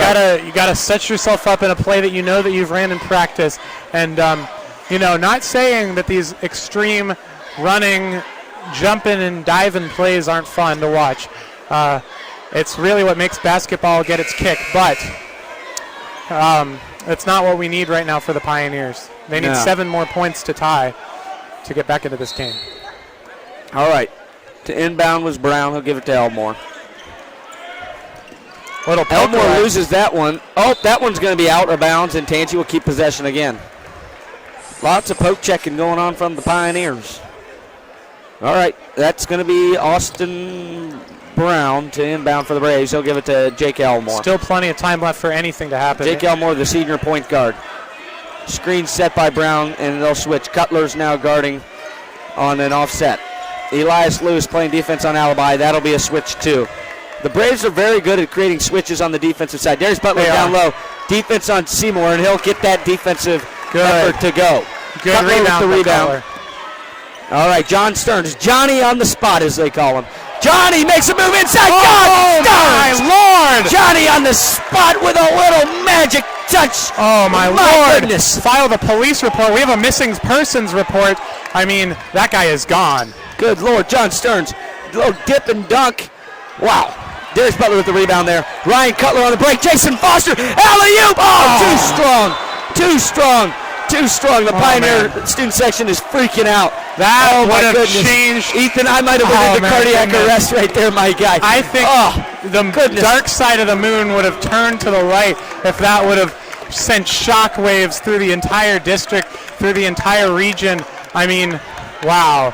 gotta set yourself up in a play that you know that you've ran in practice, and not saying that these extreme running, jumping, and diving plays aren't fun to watch. It's really what makes basketball get its kick, but it's not what we need right now for the Pioneers. They need 7 more points to tie to get back into this game. All right. To inbound was Brown. He'll give it to Elmore. Elmore loses that one. Oh, that one's going to be out of bounds, and Tangi will keep possession again. Lots of poke checking going on from the Pioneers. All right, that's going to be Austin Brown to inbound for the Braves. He'll give it to Jake Elmore. Still plenty of time left for anything to happen. Jake Elmore, the senior point guard. Screen set by Brown, and they'll switch. Cutler's now guarding on an offset. Elias Lewis playing defense on Alibi. That'll be a switch too. The Braves are very good at creating switches on the defensive side. Darius Butler down low. Defense on Seymour, and he'll get that defensive effort to go. Good Cutler rebound. with the rebound. All right, John Stearns. Johnny on the spot, as they call him. Johnny makes a move inside. Oh, my Lord! Johnny on the spot with a little magic touch. Oh, my Lord. Goodness. File the police report. We have a missing persons report. I mean, that guy is gone. Good Lord, John Stearns. Little dip and dunk. Wow. Darius Butler with the rebound there. Ryan Cutler on the break. Jason Foster. Alley-oop. Too strong. Too strong. Too strong. The Pioneer student section is freaking out. That would have changed. Ethan, I might have went into cardiac arrest right there, my guy. I think the dark side of the moon would have turned to the light if that would have sent shockwaves through the entire district, through the entire region. I mean, wow.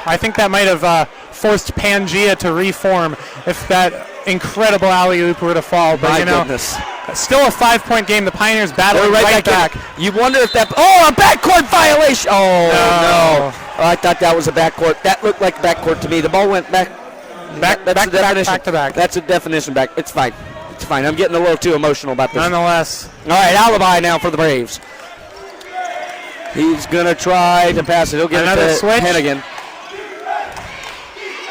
I think that might have forced Pangea to reform if that incredible alley-oop were to fall. But, my goodness. Still a 5-point game. The Pioneers battling right back. You wonder if that... Oh, a backcourt violation. Oh, no. Oh, I thought that was a backcourt. That looked like backcourt to me. The ball went back. Back to back. That's a definition back. It's fine. It's fine. I'm getting a little too emotional about this. Nonetheless. All right, Alibi now for the Braves. He's going to try to pass it. He'll get another it to switch. Hennigan.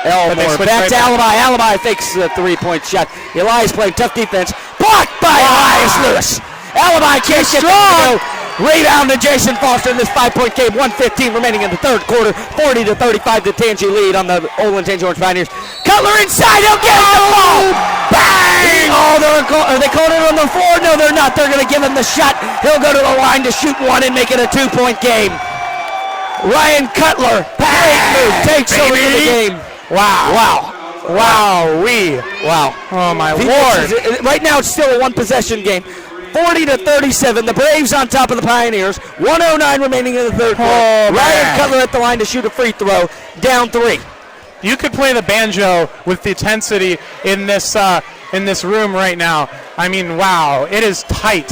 Elmore back to Alibi. Alibi fakes the three-point shot. Elias playing tough defense. Blocked by Elias Lewis. Alibi can't get strong. Rebound to Jason Foster in this 5-point game. 1:15 remaining in the third quarter. 40-35 to Tangi lead on the Olin Tangi Orange Pioneers. Cutler inside. He'll get the ball. Bang! Oh, are they calling it on the floor? No, they're not. They're going to give him the shot. He'll go to the line to shoot one and make it a 2-point game. Ryan Cutler, great move, takes over the game. Wow. Wow. Oh, my Lord. Right now, it's still a one-possession game. 40-37. The Braves on top of the Pioneers. 1:09 remaining in the third quarter. Ryan Cutler at the line to shoot a free throw. Down 3. You could play the banjo with the intensity in this room right now. I mean, wow. It is tight.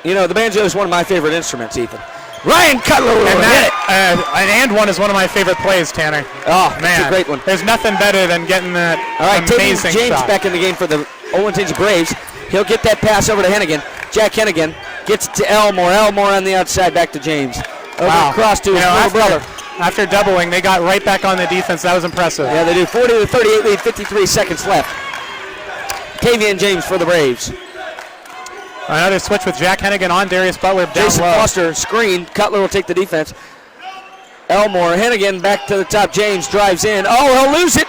The banjo is one of my favorite instruments, Ethan. Ryan Cutler will hit it. And one is one of my favorite plays, Tanner. Oh, man. It's a great one. There's nothing better than getting that amazing James shot. Back in the game for the Olin Tangi Braves. He'll get that pass over to Hennigan. Jack Hennigan gets it to Elmore. Elmore on the outside, back to James. Across to his little brother. After doubling, they got right back on the defense. That was impressive. Yeah, they do. 40-38 lead, 53 seconds left. Tavian James for the Braves. Another switch with Jack Hennigan on Darius Butler. Jason Foster screen. Cutler will take the defense. Elmore, Hennigan back to the top. James drives in. Oh, he'll lose it.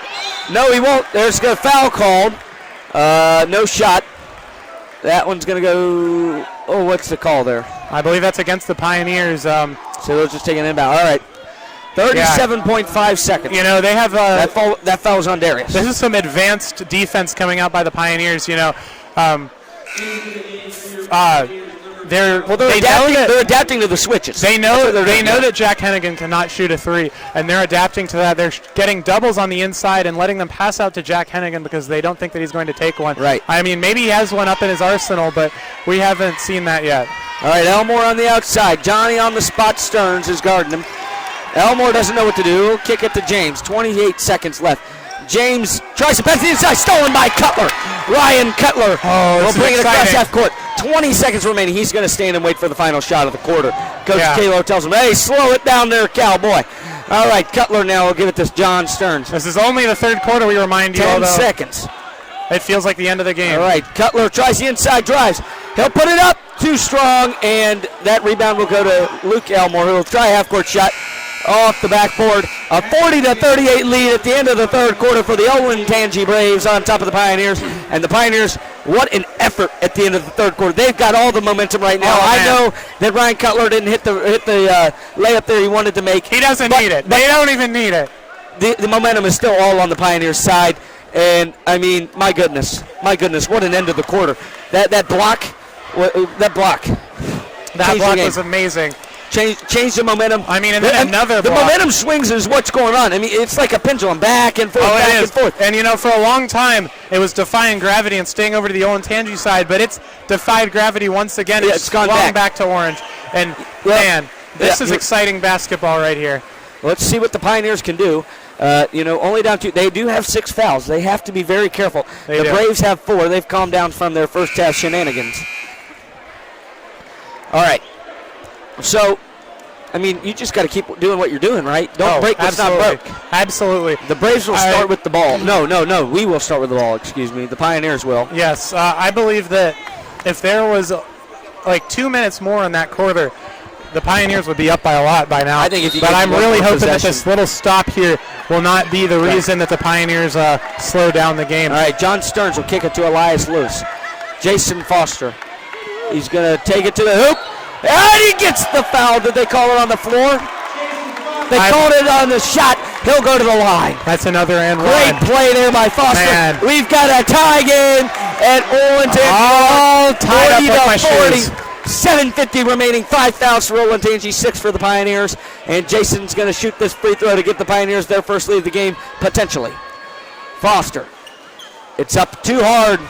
No, he won't. There's a foul called. No shot. That one's going to go. Oh, what's the call there? I believe that's against the Pioneers. So they'll just take an inbound. All right. 37.5 seconds. They have that foul's on Darius. This is some advanced defense coming out by the Pioneers. They're adapting to the switches. They know that Jack Hennigan cannot shoot a 3, and they're adapting to that. They're getting doubles on the inside and letting them pass out to Jack Hennigan because they don't think that he's going to take one. Right. I mean, maybe he has one up in his arsenal, but we haven't seen that yet. All right, Elmore on the outside. Johnny on the spot. Stearns is guarding him. Elmore doesn't know what to do. He'll kick it to James. 28 seconds left. James tries to pass the inside. Stolen by Cutler. Ryan Cutler will bring it across half court. 20 seconds remaining. He's going to stand and wait for the final shot of the quarter. Coach Kalo tells him, hey, slow it down there, cowboy. All right, Cutler now will give it to John Stearns. This is only the third quarter, we remind you. 10 seconds. It feels like the end of the game. All right, Cutler tries the inside, drives. He'll put it up. too strong, and that rebound will go to Luke Elmore, who will try a half-court shot off the backboard. A 40-38 lead at the end of the third quarter for the Olentangy Braves on top of the Pioneers. And the Pioneers, what an effort at the end of the third quarter. They've got all the momentum right now. I know that Ryan Cutler didn't hit the layup there he wanted to make. He doesn't need it. They don't even need it. The momentum is still all on the Pioneers' side. And, I mean, my goodness, what an end of the quarter. That block Was amazing. Change the momentum. I mean, and then another the block. momentum swings is what's going on. I mean, it's like a pendulum, back and forth, back and forth. And, you know, for a long time, it was defying gravity and staying over to the Olentangy side, but it's defied gravity once again. Yeah, it's gone back to Orange. And, man, this is exciting basketball right here. Let's see what the Pioneers can do. Only down 2. They do have 6 fouls. They have to be very careful. The Braves have 4. They've calmed down from their first half shenanigans. All right. So, I mean, you just got to keep doing what you're doing, right? Don't break what's not broke. Absolutely. The Braves will start with the ball. No. We will start with the ball, excuse me. The Pioneers will. Yes. I believe that if there was like 2 minutes more in that quarter, the Pioneers would be up by a lot by now. I think but I'm really hoping that this little stop here will not be the reason that the Pioneers slow down the game. All right, John Stearns will kick it to Elias Lewis. Jason Foster. He's going to take it to the hoop. And he gets the foul. Did they call it on the floor? They called it on the shot. He'll go to the line. That's another and one. Great play there by Foster. Man. We've got a tie game at Olentangy. All tied up with my 40. shoes. 7:50 remaining. 5 fouls for Olentangy, 6 for the Pioneers. And Jason's going to shoot this free throw to get the Pioneers their first lead of the game, potentially. Foster. It's up too hard.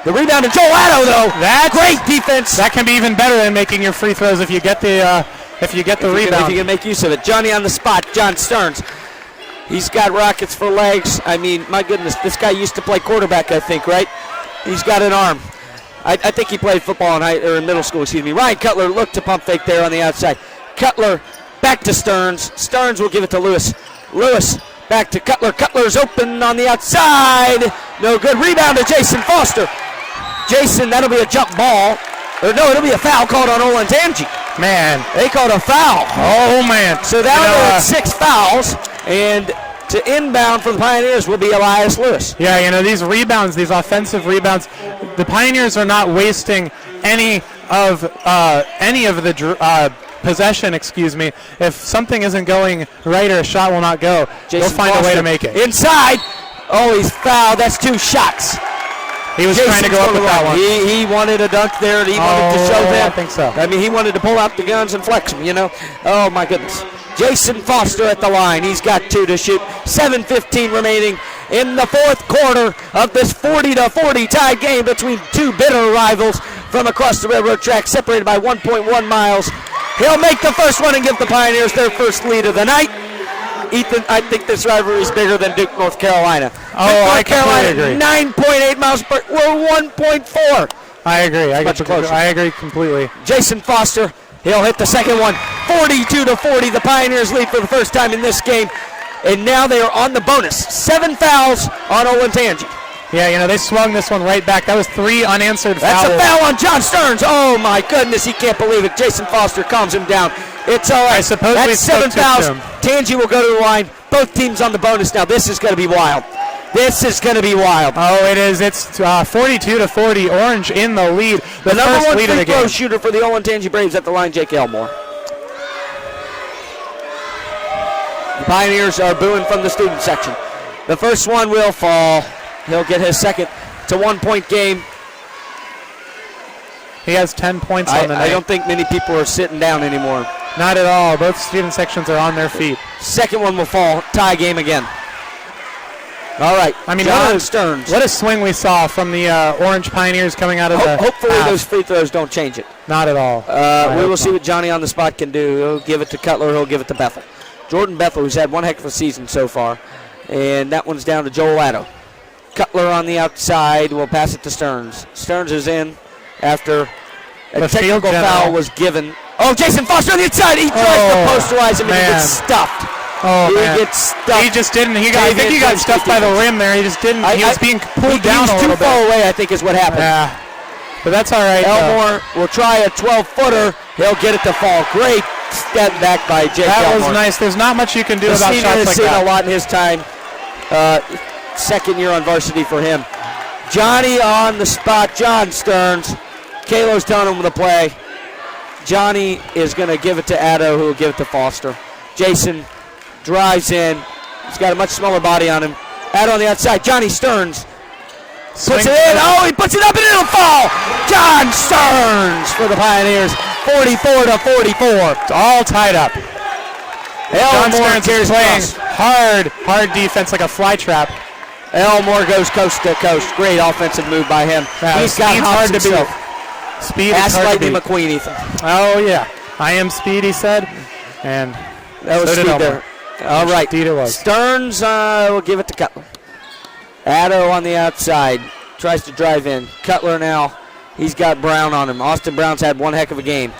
The rebound to Joel Addo, though. That's great defense. That can be even better than making your free throws if you get the rebound. If you can make use of it. Johnny on the spot. John Stearns. He's got rockets for legs. I mean, my goodness, this guy used to play quarterback, I think, right? He's got an arm. I think he played football in middle school, excuse me. Ryan Cutler looked to pump fake there on the outside. Cutler back to Stearns. Stearns will give it to Lewis. Lewis back to Cutler. Cutler's open on the outside. No good. Rebound to Jason Foster. Jason, that'll be a jump ball. Or no, it'll be a foul called on Olentangy. Man. They called a foul. Oh, man. So now they're at 6 fouls. And to inbound for the Pioneers will be Elias Lewis. Yeah, you know, these rebounds, these offensive rebounds, the Pioneers are not wasting any of the possession, If something isn't going right or a shot will not go, they'll find a way to make it. Inside. Oh, he's fouled. That's 2 shots. He was trying to go up with that one. He wanted a dunk there, and he wanted to show them. I think so. I mean, he wanted to pull out the guns and flex them, you know. Oh, my goodness. Jason Foster at the line. He's got 2 to shoot. 7:15 remaining in the fourth quarter of this 40-40 tie game between 2 bitter rivals from across the railroad track, separated by 1.1 miles. He'll make the first one and give the Pioneers their first lead of the night. Ethan, I think this rivalry is bigger than Duke, North Carolina. I completely agree. 9.8 miles per. We're 1.4. I agree. I agree completely. Jason Foster, he'll hit the second one. 42-40. The Pioneers lead for the first time in this game, and now they are on the bonus. 7 fouls on Olentangy. Yeah, you know, they swung this one right back. That was 3 unanswered fouls. That's a foul on John Stearns. Oh, my goodness, he can't believe it. Jason Foster calms him down. It's all right. I suppose that's 7 fouls. Tangy will go to the line. Both teams on the bonus now. This is going to be wild. This is going to be wild. Oh, it is. It's 42-40. Orange in the lead. The number 1 free throw shooter for the Olentangy Braves at the line, Jake Elmore. The Pioneers are booing from the student section. The first one will fall. He'll get his second. It's a 1-point game. He has 10 points on the night. I don't think many people are sitting down anymore. Not at all. Both student sections are on their feet. Second one will fall. Tie game again. All right. I mean, John Stearns. What a swing we saw from the Orange Pioneers coming out of the hopefully those free throws don't change it. Not at all. We will see what Johnny on the spot can do. He'll give it to Cutler. He'll give it to Bethel. Jordan Bethel, who's had one heck of a season so far. And that one's down to Joel Addo. Cutler on the outside will pass it to Stearns. Stearns is in after a technical foul was given. Oh, Jason Foster on the inside. He tries to posterize him and he gets stuffed. Oh, man. Gets stuffed. He just didn't. I think he got stuffed by the rim there. He just didn't. He was being pulled down a little bit. He was too far away, I think, is what happened. Yeah. but that's all right. Elmore will try a 12-footer. He'll get it to fall. Great step back by Jake That Elmore. was nice. There's not much you can do The about senior shots has like seen that. a lot in his time. Second year on varsity for him. Johnny on the spot. John Stearns. Kalo's telling him the play. Johnny is going to give it to Addo, who will give it to Foster. Jason drives in. He's got a much smaller body on him. Addo on the outside. Johnny Stearns puts it in. Oh, he puts it up and it'll fall. John Stearns for the Pioneers. 44-44. It's all tied up. John Elmore Stearns is playing hard defense like a fly trap. Elmore goes coast to coast. Great offensive move by him. He's got Speed's hard to beat. Speed is Ask hard to Lightning beat. McQueen, Ethan. Oh, yeah. I am Speed, he said. And That was so did speed Elmore. there. All right. Indeed it was. Stearns will give it to Cutler. Addo on the outside. Tries to drive in. Cutler now. He's got Brown on him. Austin Brown's had one heck of a game.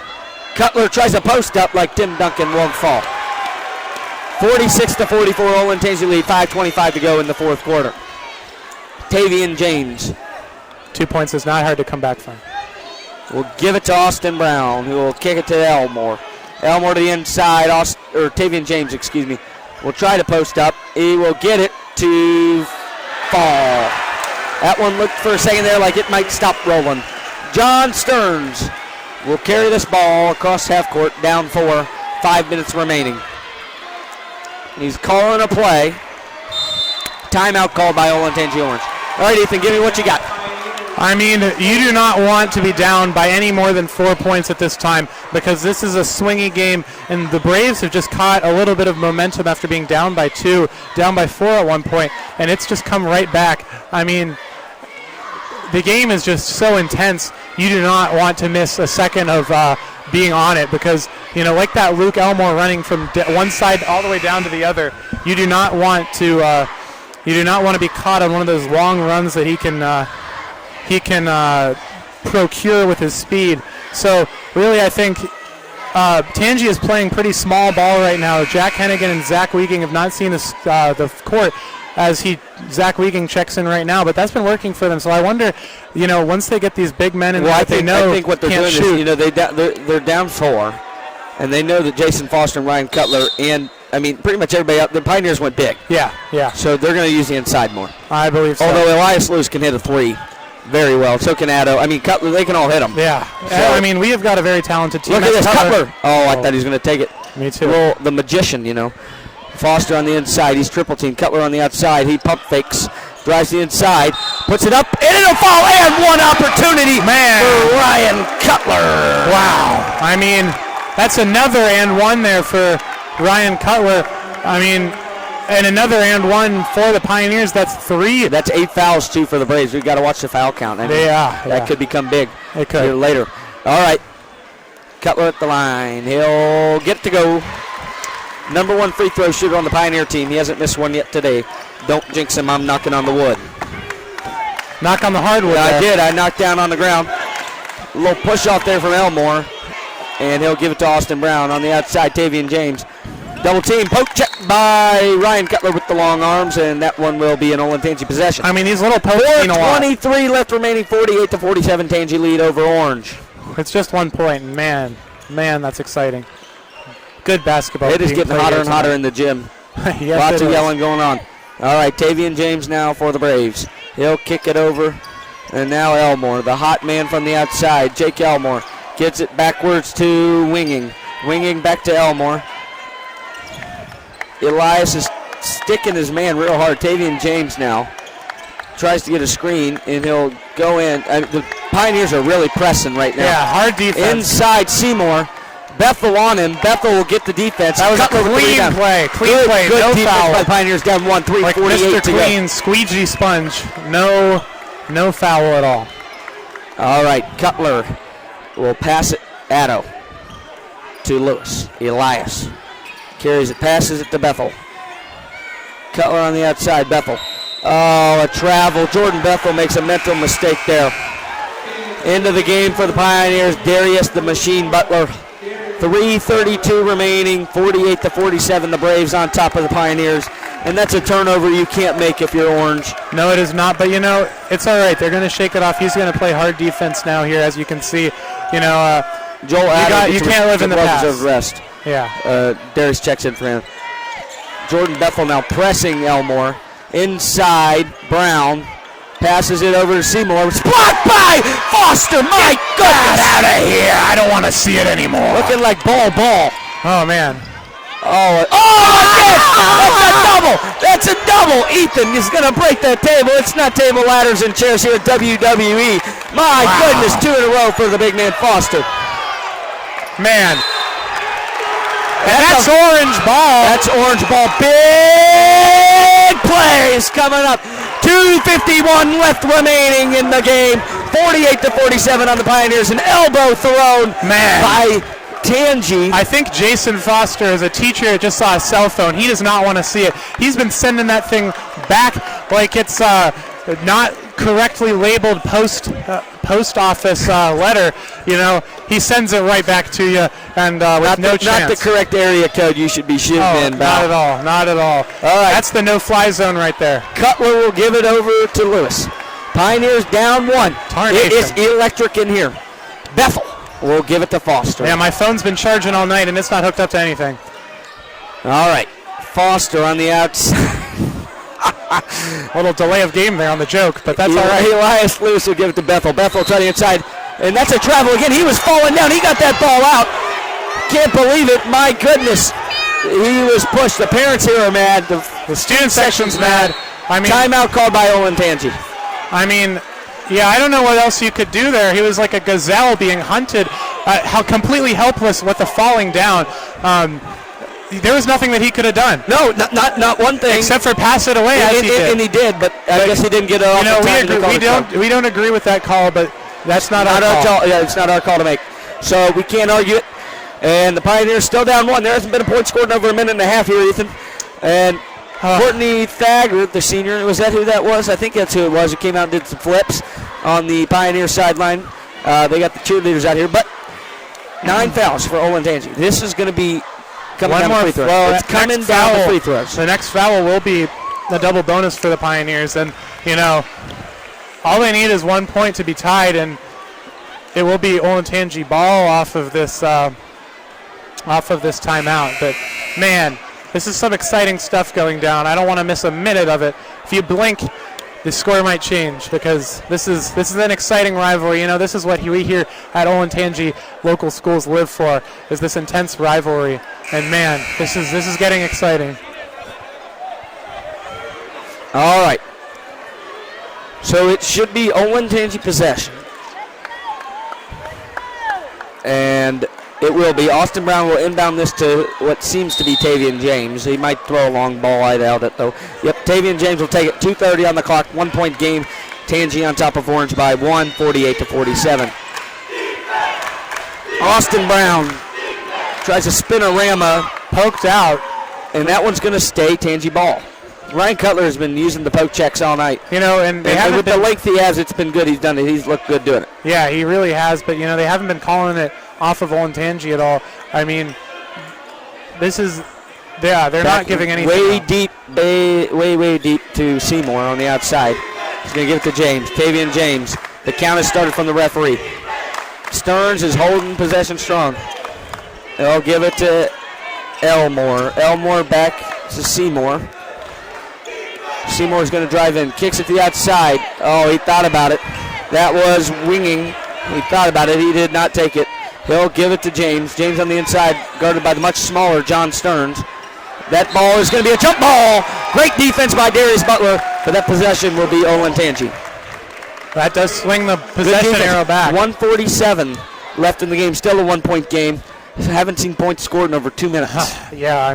Cutler tries to post up like Tim Duncan, won't fall. 46-44, Olin Tansey lead. 5:25 to go in the fourth quarter. Tavian James 2 points is not hard to come back from. will give it to Austin Brown, who will kick it to Elmore. Elmore to the inside. Tavian James, excuse me, will try to post up. He will get it to fall. That one looked for a second there like it might stop rolling. John Stearns will carry this ball across half court, down 4, 5 minutes remaining. He's calling a play. Timeout called by Olentangy Orange. All right, Ethan, give me what you got. I mean, you do not want to be down by any more than 4 points at this time because this is a swingy game, and the Braves have just caught a little bit of momentum after being down by 2, down by 4 at one point, and it's just come right back. I mean, the game is just so intense. You do not want to miss a second of being on it because, like that Luke Elmore running from one side all the way down to the other, you do not want to be caught on one of those long runs that he can procure with his speed. So really, I think Tangi is playing pretty small ball right now. Jack Hennigan and Zach Weeging have not seen the court as Zach Weeging checks in right now, but that's been working for them. So I wonder, once they get these big men in there, I they know think what they're can't doing shoot. is, they're down 4, and they know that Jason Foster and Ryan Cutler and pretty much everybody up. The Pioneers went big. Yeah. So they're going to use the inside more. I believe so. Although Elias Lewis can hit a 3 very well. So can Addo. Cutler, they can all hit them. Yeah. So, we have got a very talented team. Look at this, Cutler. Oh, I thought he was going to take it. Me too. Well, the magician, Foster on the inside. He's triple team. Cutler on the outside. He pump fakes. Drives the inside. Puts it up. And it'll fall. And one opportunity for Ryan Cutler. Wow. That's another and one there for Ryan Cutler. And another and one for the Pioneers. That's 3. That's 8 fouls, too, for the Braves. We've got to watch the foul count. That could become big It could. here later. All right. Cutler at the line. He'll get to go. Number 1 free throw shooter on the Pioneer team. He hasn't missed one yet today. Don't jinx him. I'm knocking on the wood. Knock on the hardwood. I did. I knocked down on the ground. A little push off there from Elmore. And he'll give it to Austin Brown on the outside. Tavian James. Double team. Poke check by Ryan Cutler with the long arms. And that one will be an Olentangy possession. These little pokes mean a lot. 23 left remaining. 48-47. Tangy lead over Orange. It's just 1 point. Man, that's exciting. Good basketball. It is being getting played hotter here and hotter tonight. in the gym. Yes, Lots it of is. yelling going on. All right, Tavian James now for the Braves. He'll kick it over. And now Elmore, the hot man from the outside. Jake Elmore gets it backwards to Winging. Winging back to Elmore. Elias is sticking his man real hard. Tavian James now tries to get a screen, and he'll go in. The Pioneers are really pressing right now. Yeah, hard defense. Inside Seymour. Bethel on him. Bethel will get the defense. That was Cutler a with the clean rebound. play. Good No defense foul. by Pioneers down 1, 3:48 Like Mr. to go. Clean, squeegee sponge. No foul at all. All right, Cutler will pass it. Addo to Lewis. Elias carries it, passes it to Bethel. Cutler on the outside. Bethel. Oh, a travel. Jordan Bethel makes a mental mistake there. Into the game for the Pioneers. Darius the Machine Butler. 3:32 remaining. 48-47. The Braves on top of the Pioneers and that's a turnover you can't make if you're Orange. No, it is not, but it's all right. They're going to shake it off. He's going to play hard defense now here, as you can see. Joel Adams, you can't live in the past. Deserved rest. Yeah. Darius checks in for him. Jordan Bethel now pressing Elmore. Inside, Brown passes it over to Seymour. It's blocked by Foster. My goodness. Get out of here. I don't want to see it anymore. Looking like ball. Oh, man. Again! That's a double! That's a double! Ethan is going to break that table. It's not table, ladders, and chairs here at WWE. My goodness, 2 in a row for the big man Foster. Man. That's orange ball. That's orange ball. Big plays coming up. 2:51 left remaining in the game. 48-47 on the Pioneers. An elbow thrown by Tangi. I think Jason Foster, as a teacher, just saw a cell phone. He does not want to see it. He's been sending that thing back like it's not correctly labeled post office letter. He sends it right back to you, and with no chance. Not the correct area code you should be shooting in. Not at all. Not at all. All right. That's the no-fly zone right there. Cutler will give it over to Lewis. Pioneers down 1. It is electric in here. Bethel will give it to Foster. Yeah, my phone's been charging all night, and it's not hooked up to anything. All right. Foster on the outside. A little delay of game there on the joke, but that's all right. Elias Lewis will give it to Bethel. Bethel try the inside, and that's a travel again. He was falling down. He got that ball out. Can't believe it. My goodness. He was pushed. The parents here are mad. The student section's mad. Timeout called by Olentangy. I don't know what else you could do there. He was like a gazelle being hunted, how completely helpless with the falling down. There was nothing that he could have done. No, not one thing. Except for pass it away as he did. And he did, but I guess he didn't get it off. We don't agree with that call, but that's not our call. Yeah, it's not our call to make. So we can't argue it. And the Pioneers still down 1. There hasn't been a point scored in over a minute and a half here, Ethan. And Courtney Thagard, the senior, was that who that was? I think that's who it was. Who came out and did some flips on the Pioneer sideline. They got the cheerleaders out here, but 9 fouls for Olentangy. This is going to be coming down the free throws. It's coming down the free throws. The next foul will be a double bonus for the Pioneers, and all they need is 1 point to be tied, and it will be Olentangy ball off of this timeout. But man, this is some exciting stuff going down. I don't want to miss a minute of it. If you blink, the score might change, because this is an exciting rivalry. This is what we here at Olentangy local schools live for, is this intense rivalry. And man, this is getting exciting. All right. So it should be Olentangy possession. And it will be. Austin Brown will inbound this to what seems to be Tavian James. He might throw a long ball. I doubt it, though. Yep, Tavian James will take it. 2:30 on the clock. 1 point game. Tangi on top of Orange by 1, 48-47. Austin Brown tries a spinorama, poked out, and that one's going to stay Tangi ball. Ryan Cutler has been using the poke checks all night. And with the length he has, it's been good. He's done it. He's looked good doing it. Yeah, he really has. But they haven't been calling it off of Olentangy at all. This is, they're not giving anything. Way deep to Seymour on the outside. He's going to give it to James. Tavian James. The count is started from the referee. Stearns is holding possession strong. They'll give it to Elmore. Elmore back to Seymour. Seymour's going to drive in. Kicks it to the outside. Oh, he thought about it. That was winging. He thought about it. He did not take it. He'll give it to James. James on the inside, guarded by the much smaller John Stearns. That ball is going to be a jump ball. Great defense by Darius Butler, but that possession will be Olentangy. That does swing the possession arrow back. 1:47 left in the game. Still a 1 point game. Haven't seen points scored in over 2 minutes. Yeah,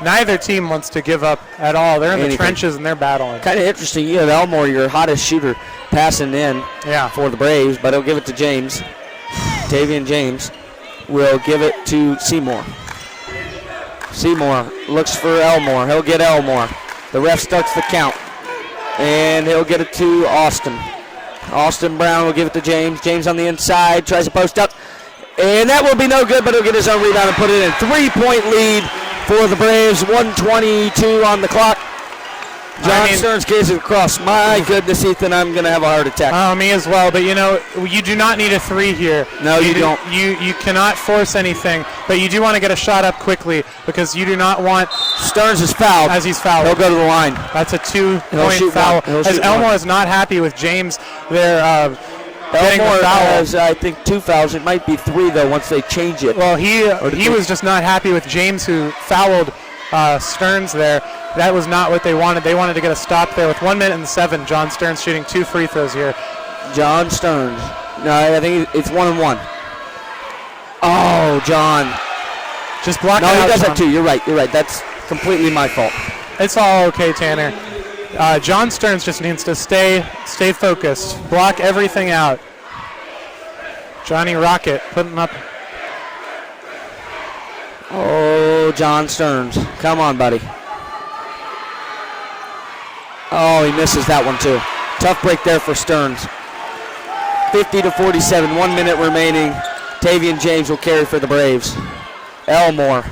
neither team wants to give up at all. They're in the trenches and they're battling. Kind of interesting. You have Elmore, your hottest shooter, passing in for the Braves, but he'll give it to James. Tavian James will give it to Seymour. Seymour looks for Elmore. He'll get Elmore. The ref starts the count, and he'll get it to Austin. Austin Brown will give it to James. James on the inside, tries to post up, and that will be no good, but he'll get his own rebound and put it in. 3 point lead for the Braves. 1:22 on the clock. John Stearns gazes across. My goodness, Ethan, I'm going to have a heart attack. Oh, me as well. But, you do not need a 3 here. No, you don't. You cannot force anything, but you do want to get a shot up quickly because you do not want... Stearns is fouled. As he's fouled. He'll go to the line. That's a 2-point foul. As Elmore is not happy with James, they're getting the foul. Has, I think, 2 fouls. It might be 3, though, once they change it. Well, he was just not happy with James, who fouled Stearns there. That was not what they wanted. They wanted to get a stop there with 1 minute and 7. John Stearns shooting 2 free throws here. John Stearns. No, I think it's 1-1. Oh, John. Just block it out. No, he does John. that too. You're right. That's completely my fault. It's all okay, Tanner. John Stearns just needs to stay focused. Block everything out. Johnny Rocket putting up. Oh, John Stearns. Come on, buddy. Oh, he misses that one too. Tough break there for Stearns. 50-47, 1 minute remaining. Tavian James will carry for the Braves. Elmore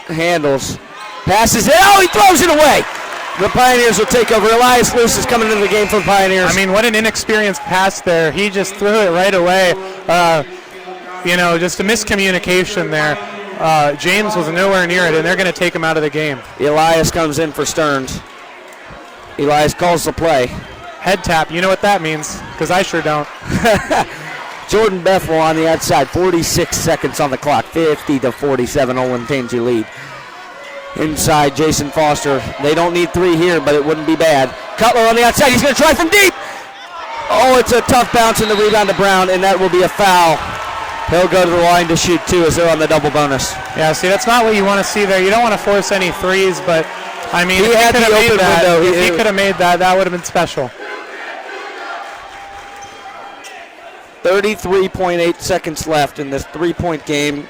handles, passes it. Oh, he throws it away. The Pioneers will take over. Elias Luce is coming into the game for the Pioneers. I mean, what an inexperienced pass there. He just threw it right away. Just a miscommunication there. James was nowhere near it, and they're going to take him out of the game. Elias comes in for Stearns. Elias calls the play. Head tap, you know what that means, because I sure don't. Jordan Bethel on the outside, 46 seconds on the clock, 50-47, Olentangy lead. Inside, Jason Foster. They don't need 3 here, but it wouldn't be bad. Cutler on the outside, he's going to try from deep. Oh, it's a tough bounce in the rebound to Brown, and that will be a foul. He'll go to the line to shoot 2 as they're on the double bonus. Yeah, see, that's not what you want to see there. You don't want to force any threes, but I mean, he had the open window. If he could have made that, that would have been special. 33.8 seconds left in this 3-point game.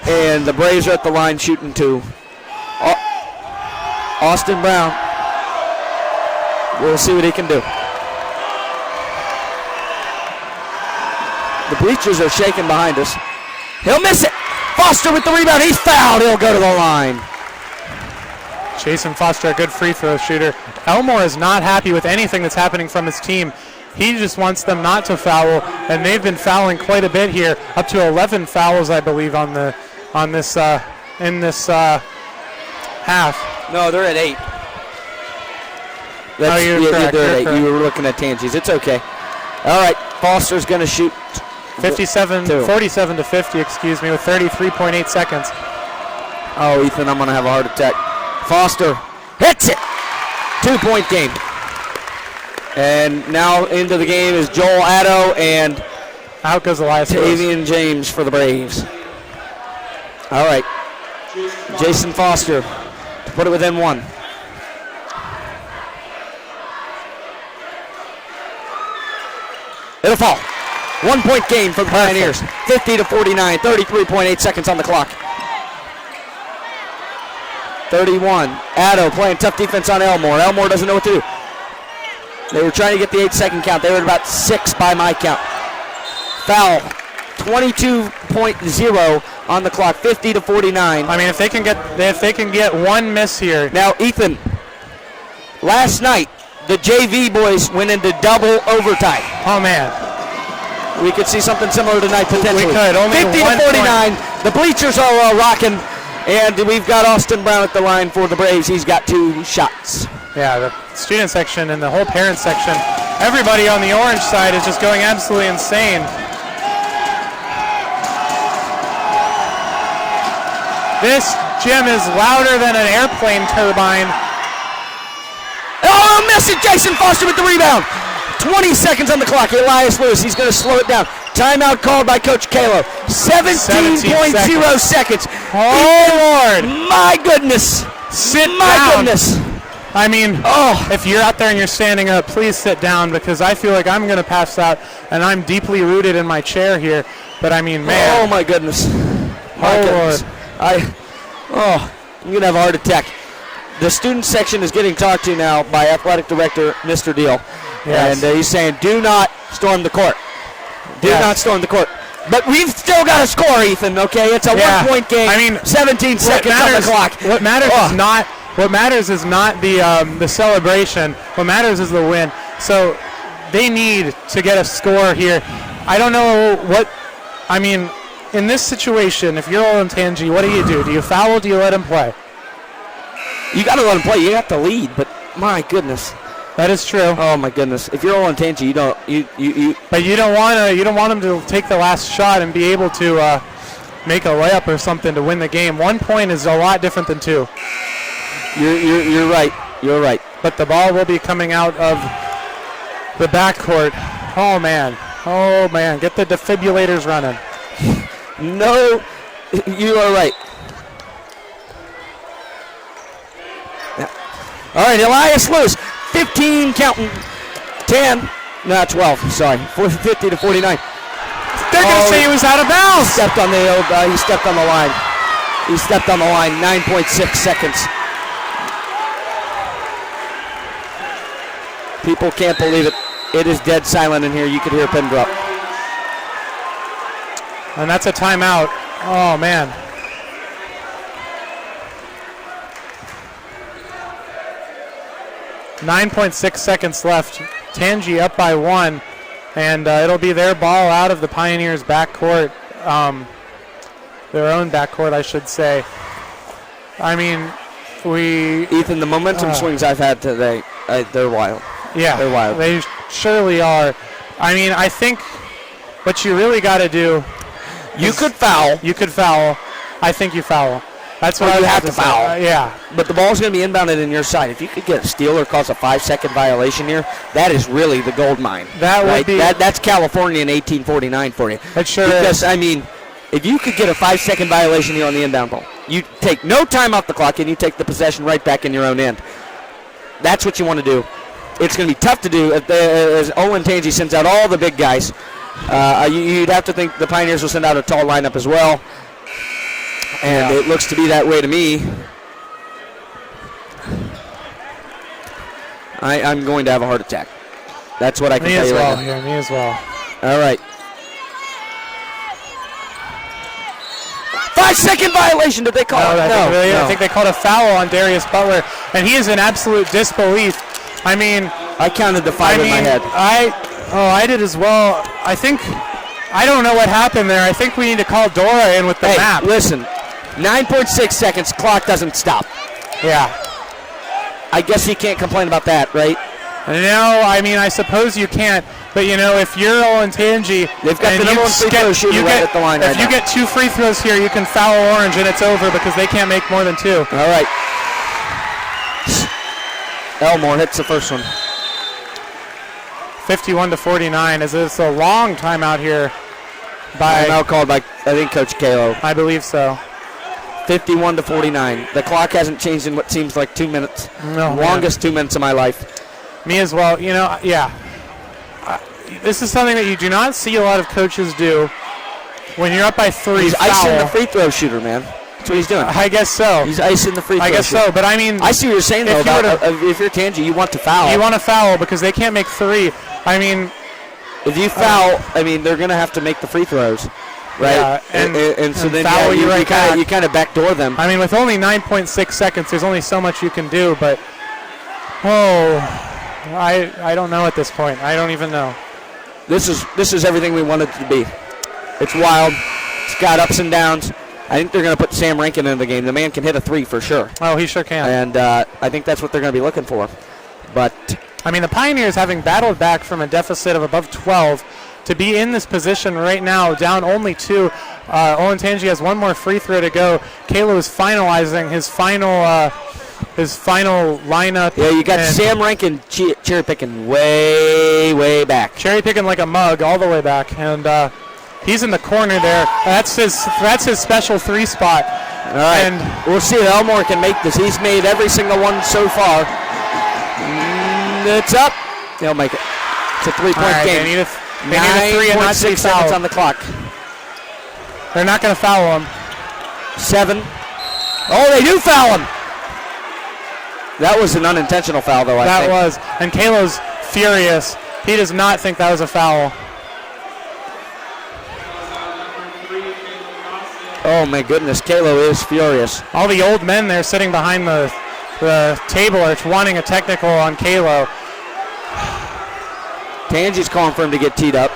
And the Braves are at the line shooting 2. Austin Brown. We'll see what he can do. The bleachers are shaking behind us. He'll miss it. Foster with the rebound. He's fouled. He'll go to the line. Jason Foster, a good free throw shooter. Elmore is not happy with anything that's happening from his team. He just wants them not to foul, and they've been fouling quite a bit here, up to 11 fouls, I believe, in this half. No, they're at 8. You're correct. They're at 8. You were looking at Tangies. It's okay. All right, Foster's going to shoot 47-50, excuse me, with 33.8 seconds. Oh, Ethan, I'm going to have a heart attack. Foster hits it. 2-point game. And now into the game is Joel Addo and out goes Elias Tavian James for the Braves. All right. Jason Foster to put it within 1. It'll fall. 1-point game for the Pioneers. 50-49, 33.8 seconds on the clock. 31. Addo playing tough defense on Elmore. Elmore doesn't know what to do. They were trying to get the 8-second count. They were at about 6 by my count. Foul. 22.0 on the clock. 50-49. I mean, if they can get one miss here. Now, Ethan, last night the JV boys went into double overtime. Oh man. We could see something similar tonight potentially. We could. Only 50-49. The bleachers are rocking, and we've got Austin Brown at the line for the Braves. He's got 2 shots. Yeah, the student section and the whole parent section, everybody on the orange side is just going absolutely insane. This gym is louder than an airplane turbine. Oh, miss it. Jason Foster with the rebound. 20 seconds on the clock. Elias Lewis, he's going to slow it down. Timeout called by Coach Kalo. 17.0 seconds. Oh, Lord. My goodness. Sit down. My goodness. I mean, if you're out there and you're standing up, please sit down because I feel like I'm going to pass out, and I'm deeply rooted in my chair here. But, I mean, man. Oh, my goodness. My goodness. Lord. I'm going to have a heart attack. The student section is getting talked to now by Athletic Director Mr. Deal. Yes. And he's saying, do not storm the court. Do not storm the court. But we've still got to score, Ethan, okay? It's a one-point game. I mean, 17 seconds on the clock. What matters is not the celebration. What matters is the win. So they need to get a score here. I don't know in this situation, if you're Olentangy, what do? Do you foul? Do you let him play? You got to let him play. You have to lead, but my goodness. That is true. Oh my goodness! If you're Olentangy, you don't. But you don't want him to take the last shot and be able to make a layup or something to win the game. 1 point is a lot different than 2. You're right. You're right. But the ball will be coming out of the backcourt. Oh man! Get the defibrillators running. No, you are right. Yeah. All right, Elias Lewis. 15 counting, 10, no 12, sorry, 50 to 49. They're going to say he was out of bounds. He stepped on the line. He stepped on the line, 9.6 seconds. People can't believe it. It is dead silent in here. You could hear a pin drop. And that's a timeout. Oh, man. .6 seconds left. Tangy up by 1, and it'll be their ball out of the Pioneers' backcourt, their own backcourt, I should say. I mean, Ethan, the momentum swings I've had today, they're wild. Yeah, they're wild. They surely are. I mean, I think what you really got to do. You could foul. I think you foul. That's what you I have to foul. Yeah. But the ball's going to be inbounded in your side. If you could get a steal or cause a 5-second violation here, that is really the gold mine. That would be. That's California in 1849 for you. It sure because, is. I mean, if you could get a 5-second violation here on the inbound ball, you take no time off the clock and you take the possession right back in your own end. That's what you want to do. It's going to be tough to do as Olentangy sends out all the big guys. You'd have to think the Pioneers will send out a tall lineup as well. And it looks to be that way to me. I'm going to have a heart attack. That's what I can tell you right now. Me as well. All right. 5-second violation. Did they call it? No. I think they called a foul on Darius Butler, and he is in absolute disbelief. I mean, I counted the 5 in my head. I did as well. I don't know what happened there. I think we need to call Dora in with the map. Listen, 9.6 seconds. Clock doesn't stop. Yeah. I guess you can't complain about that, right? No, I mean, I suppose you can't. But, if you're Olentangy, they've got the number one free throw shooter right at the line right now. If you get 2 free throws here, you can foul Orange, and it's over because they can't make more than 2. All right. Elmore hits the first one. 51 to 49. As it's a long timeout here. Timeout called by, I think, Coach Kalo. I believe so. 51 to 49. The clock hasn't changed in what seems like 2 minutes. No, longest 2 minutes of my life. Me as well. This is something that you do not see a lot of coaches do. When you're up by 3, he's foul. icing the free throw shooter, man. That's what he's doing. I guess so. He's icing the free throw. I guess shooter. so, but I mean, I see what you're saying though. If you're Tangy, you want to foul. You want to foul because they can't make 3. I mean, if you foul, they're going to have to make the free throws, right? Yeah, and so then foul you kind of backdoor them. I mean, with only 9.6 seconds, there's only so much you can do. But I don't know at this point. I don't even know. This is everything we want it to be. It's wild. It's got ups and downs. I think they're going to put Sam Rankin in the game. The man can hit a 3 for sure. Oh, he sure can. And I think that's what they're going to be looking for. But I mean, the Pioneers, having battled back from a deficit of above 12, to be in this position right now, down only 2. Olentangy has 1 more free throw to go. Kalo is finalizing his final lineup. Yeah, you got Sam Rankin cherry picking way back. Cherry picking like a mug all the way back, and he's in the corner there. That's his special 3 spot. All right, and we'll see if Elmore can make this. He's made every single one so far. It's up. He'll make it. It's a 3-point game. They need a 3 and not 6 seconds on the clock. They're not going to foul him. 7. Oh, they do foul him. That was an unintentional foul, though, I think. That was. And Kalo's furious. He does not think that was a foul. Oh my goodness, Kalo is furious. All the old men there sitting behind the table are wanting a technical on Kalo. Tangi's calling for him to get teed up.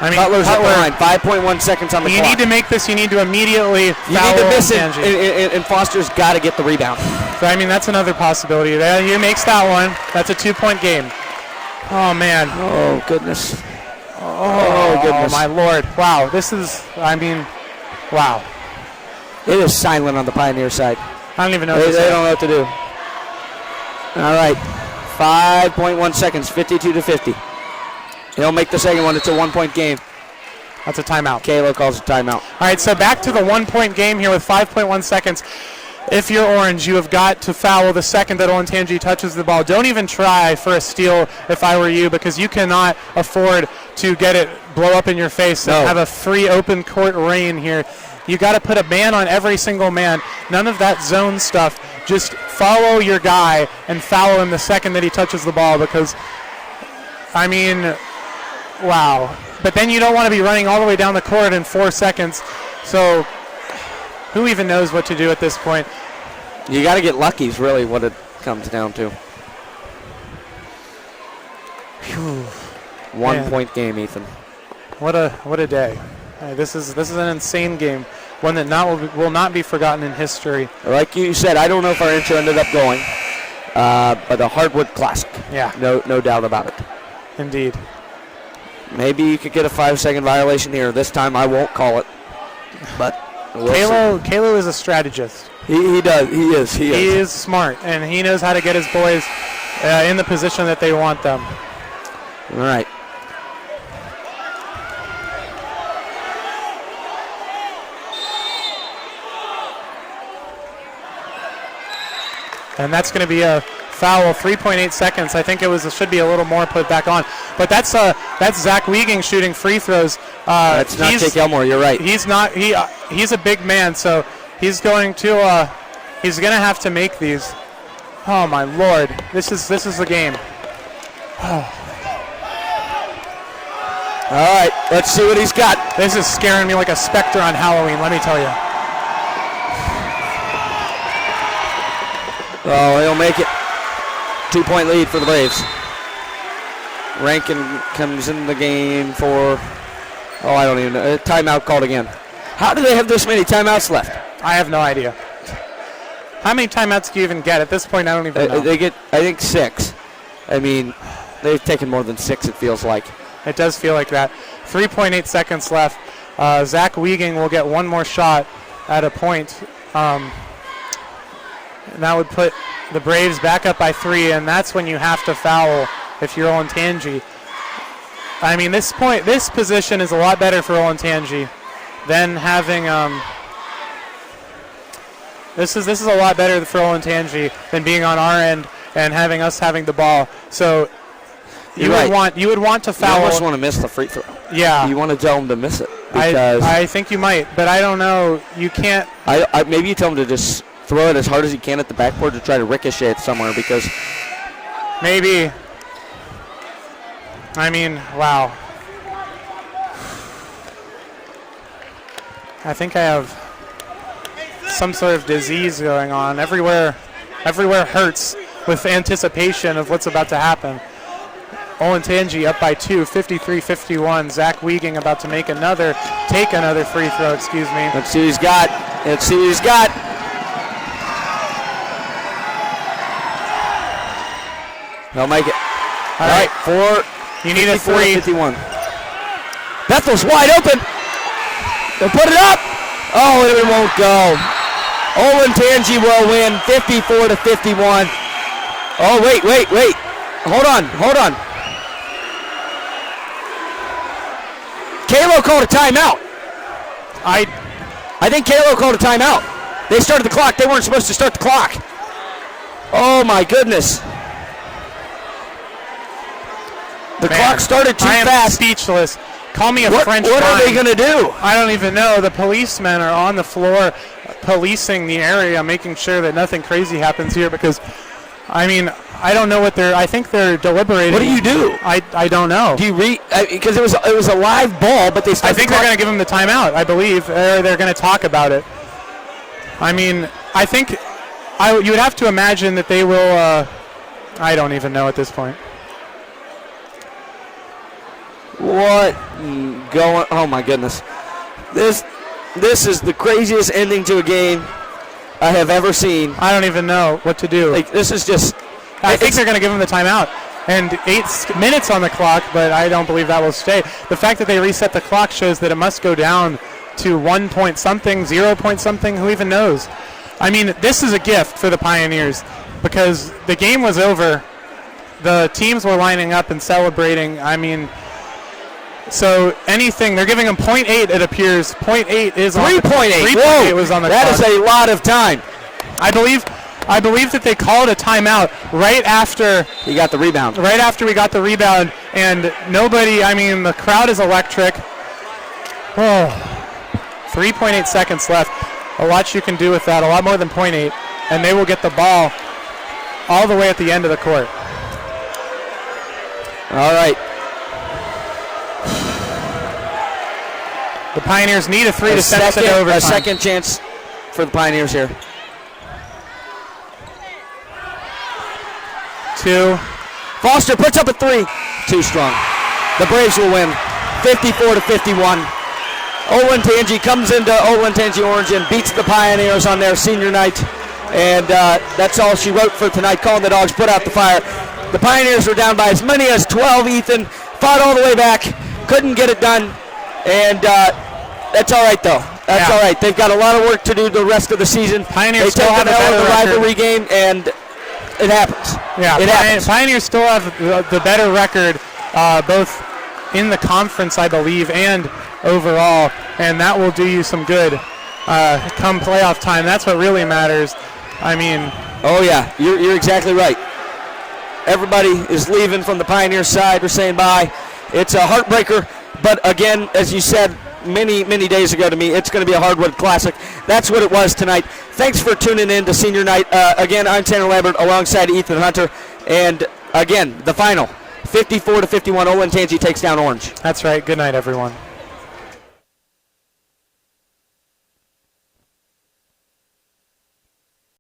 I mean, Cutler's at the line, 5.1 seconds on the clock. You need to make this, you need to immediately foul. You need to miss Tangi. it, and Foster's got to get the rebound. So, I mean, that's another possibility. He makes that one. That's a 2-point game. Oh, man. Oh, goodness. Oh, goodness. my Lord. Wow, this is, I mean, wow. It is silent on the Pioneer side. I don't even know They what to say. don't know what to do. All right, 5.1 seconds, 52-50. He'll make the second one. It's a 1-point game. That's a timeout. Kalo calls a timeout. All right, so back to the 1-point game here with 5.1 seconds. If you're Orange, you have got to foul the second that Olentangy touches the ball. Don't even try for a steal if I were you, because you cannot afford to get it blow up in your face and have a free open court rain here. You got to put a man on every single man. None of that zone stuff. Just follow your guy and foul him the second that he touches the ball, because, I mean, wow. But then you don't want to be running all the way down the court in 4 seconds. So who even knows what to do at this point? You got to get lucky is really what it comes down to. Whew. 1-point game, Ethan. What a day. This is an insane game, one that will not be forgotten in history. Like you said, I don't know if our intro ended up going, but a hardwood classic. Yeah. No doubt about it. Indeed. Maybe you could get a 5-second violation here. This time I won't call it. But Kalo is a strategist. He does. He is. He is smart, and he knows how to get his boys in the position that they want them. All right. And that's going to be a foul, 3.8 seconds. I think should be a little more put back on. But that's Zach Wieging shooting free throws. That's not Jake Elmore. You're right. He's not. He's a big man, so he's going to have to make these. Oh my Lord! This is the game. Oh. All right, let's see what he's got. This is scaring me like a specter on Halloween. Let me tell you. Oh, he'll make it. 2-point lead for the Braves. Rankin comes in the game for, I don't even know. Timeout called again. How do they have this many timeouts left? I have no idea. How many timeouts do you even get? At this point, I don't even know. They get, I think, 6. I mean, they've taken more than 6, it feels like. It does feel like that. 3.8 seconds left. Zach Wieging will get one more shot at a point. And that would put the Braves back up by 3, and that's when you have to foul if you're Olentangy. I mean, this position is a lot better for Olentangy than having this is a lot better for Olentangy than being on our end and having us having the ball. So you would want to foul. You almost want to miss the free throw. Yeah. You want to tell him to miss it. I think you might, but I don't know. You can't. Maybe you tell him to just throw it as hard as he can at the backboard to try to ricochet it somewhere, because maybe. I mean, wow. I think I have some sort of disease going on. Everywhere hurts with anticipation of what's about to happen. Olentangy up by 2, 53-51. Zach Wieging about to take another free throw, excuse me. Let's see what he's got. He'll make it. All right, 4. You need a 3. 51. Bethel's wide open. They'll put it up. Oh, it won't go. Olentangy will win 54-51. Oh, wait. Hold on. Kalo called a timeout. I think Kalo called a timeout. They started the clock. They weren't supposed to start the clock. Oh, my goodness. The clock started too fast. I am speechless. Call me a French What are they fine. going to do? I don't even know. The policemen are on the floor policing the area, making sure that nothing crazy happens here, because I mean, I don't know what I think they're deliberating. What do you do? I don't know. Do you because it was a live ball, but they started. I think they're going to give them the timeout. I believe, or they're going to talk about it. I mean, I think you would have to imagine that they will. I don't even know at this point. What going? Oh my goodness! This is the craziest ending to a game I have ever seen. I don't even know what to do. Like, this is just. I think they're going to give them the timeout. And 8 minutes on the clock, but I don't believe that will stay. The fact that they reset the clock shows that it must go down to 1 point something, 0 point something, who even knows? I mean, this is a gift for the Pioneers because the game was over. The teams were lining up and celebrating. I mean, so anything, they're giving them 0.8, it appears. 0.8 is on 3.8. 3.8 was on the clock. That is a lot of time. I believe that they called a timeout right after he got the rebound. Right after we got the rebound, and nobody. I mean, the crowd is electric. Oh, 3.8 seconds left. A lot you can do with that. A lot more than 0.8, and they will get the ball all the way at the end of the court. All right. The Pioneers need a 3 to send us into overtime. A second chance for the Pioneers here. 2. Foster puts up a 3. Too strong. The Braves will win 54-51. Olentangy comes into Olentangy Orange and beats the Pioneers on their senior night. And that's all she wrote for tonight. Calling the Dogs put out the fire. The Pioneers were down by as many as 12, Ethan. Fought all the way back. Couldn't get it done. And that's all right, though. That's all right. They've got a lot of work to do the rest of the season. Pioneers they still take have an a L in better the rivalry record. game, and it happens. Yeah, it happens. Pioneers still have the better record, both in the conference, I believe, and overall, and that will do you some good come playoff time. That's what really matters. I mean, oh yeah, you're exactly right. Everybody is leaving from the Pioneers side. We're saying bye. It's a heartbreaker, but again, as you said many days ago to me, it's going to be a hardwood classic. That's what it was tonight. Thanks for tuning in to Senior Night. Again, I'm Tanner Lambert alongside Ethan Hunter, and again, the final 54-51. Olentangy takes down Orange. That's right. Good night, everyone.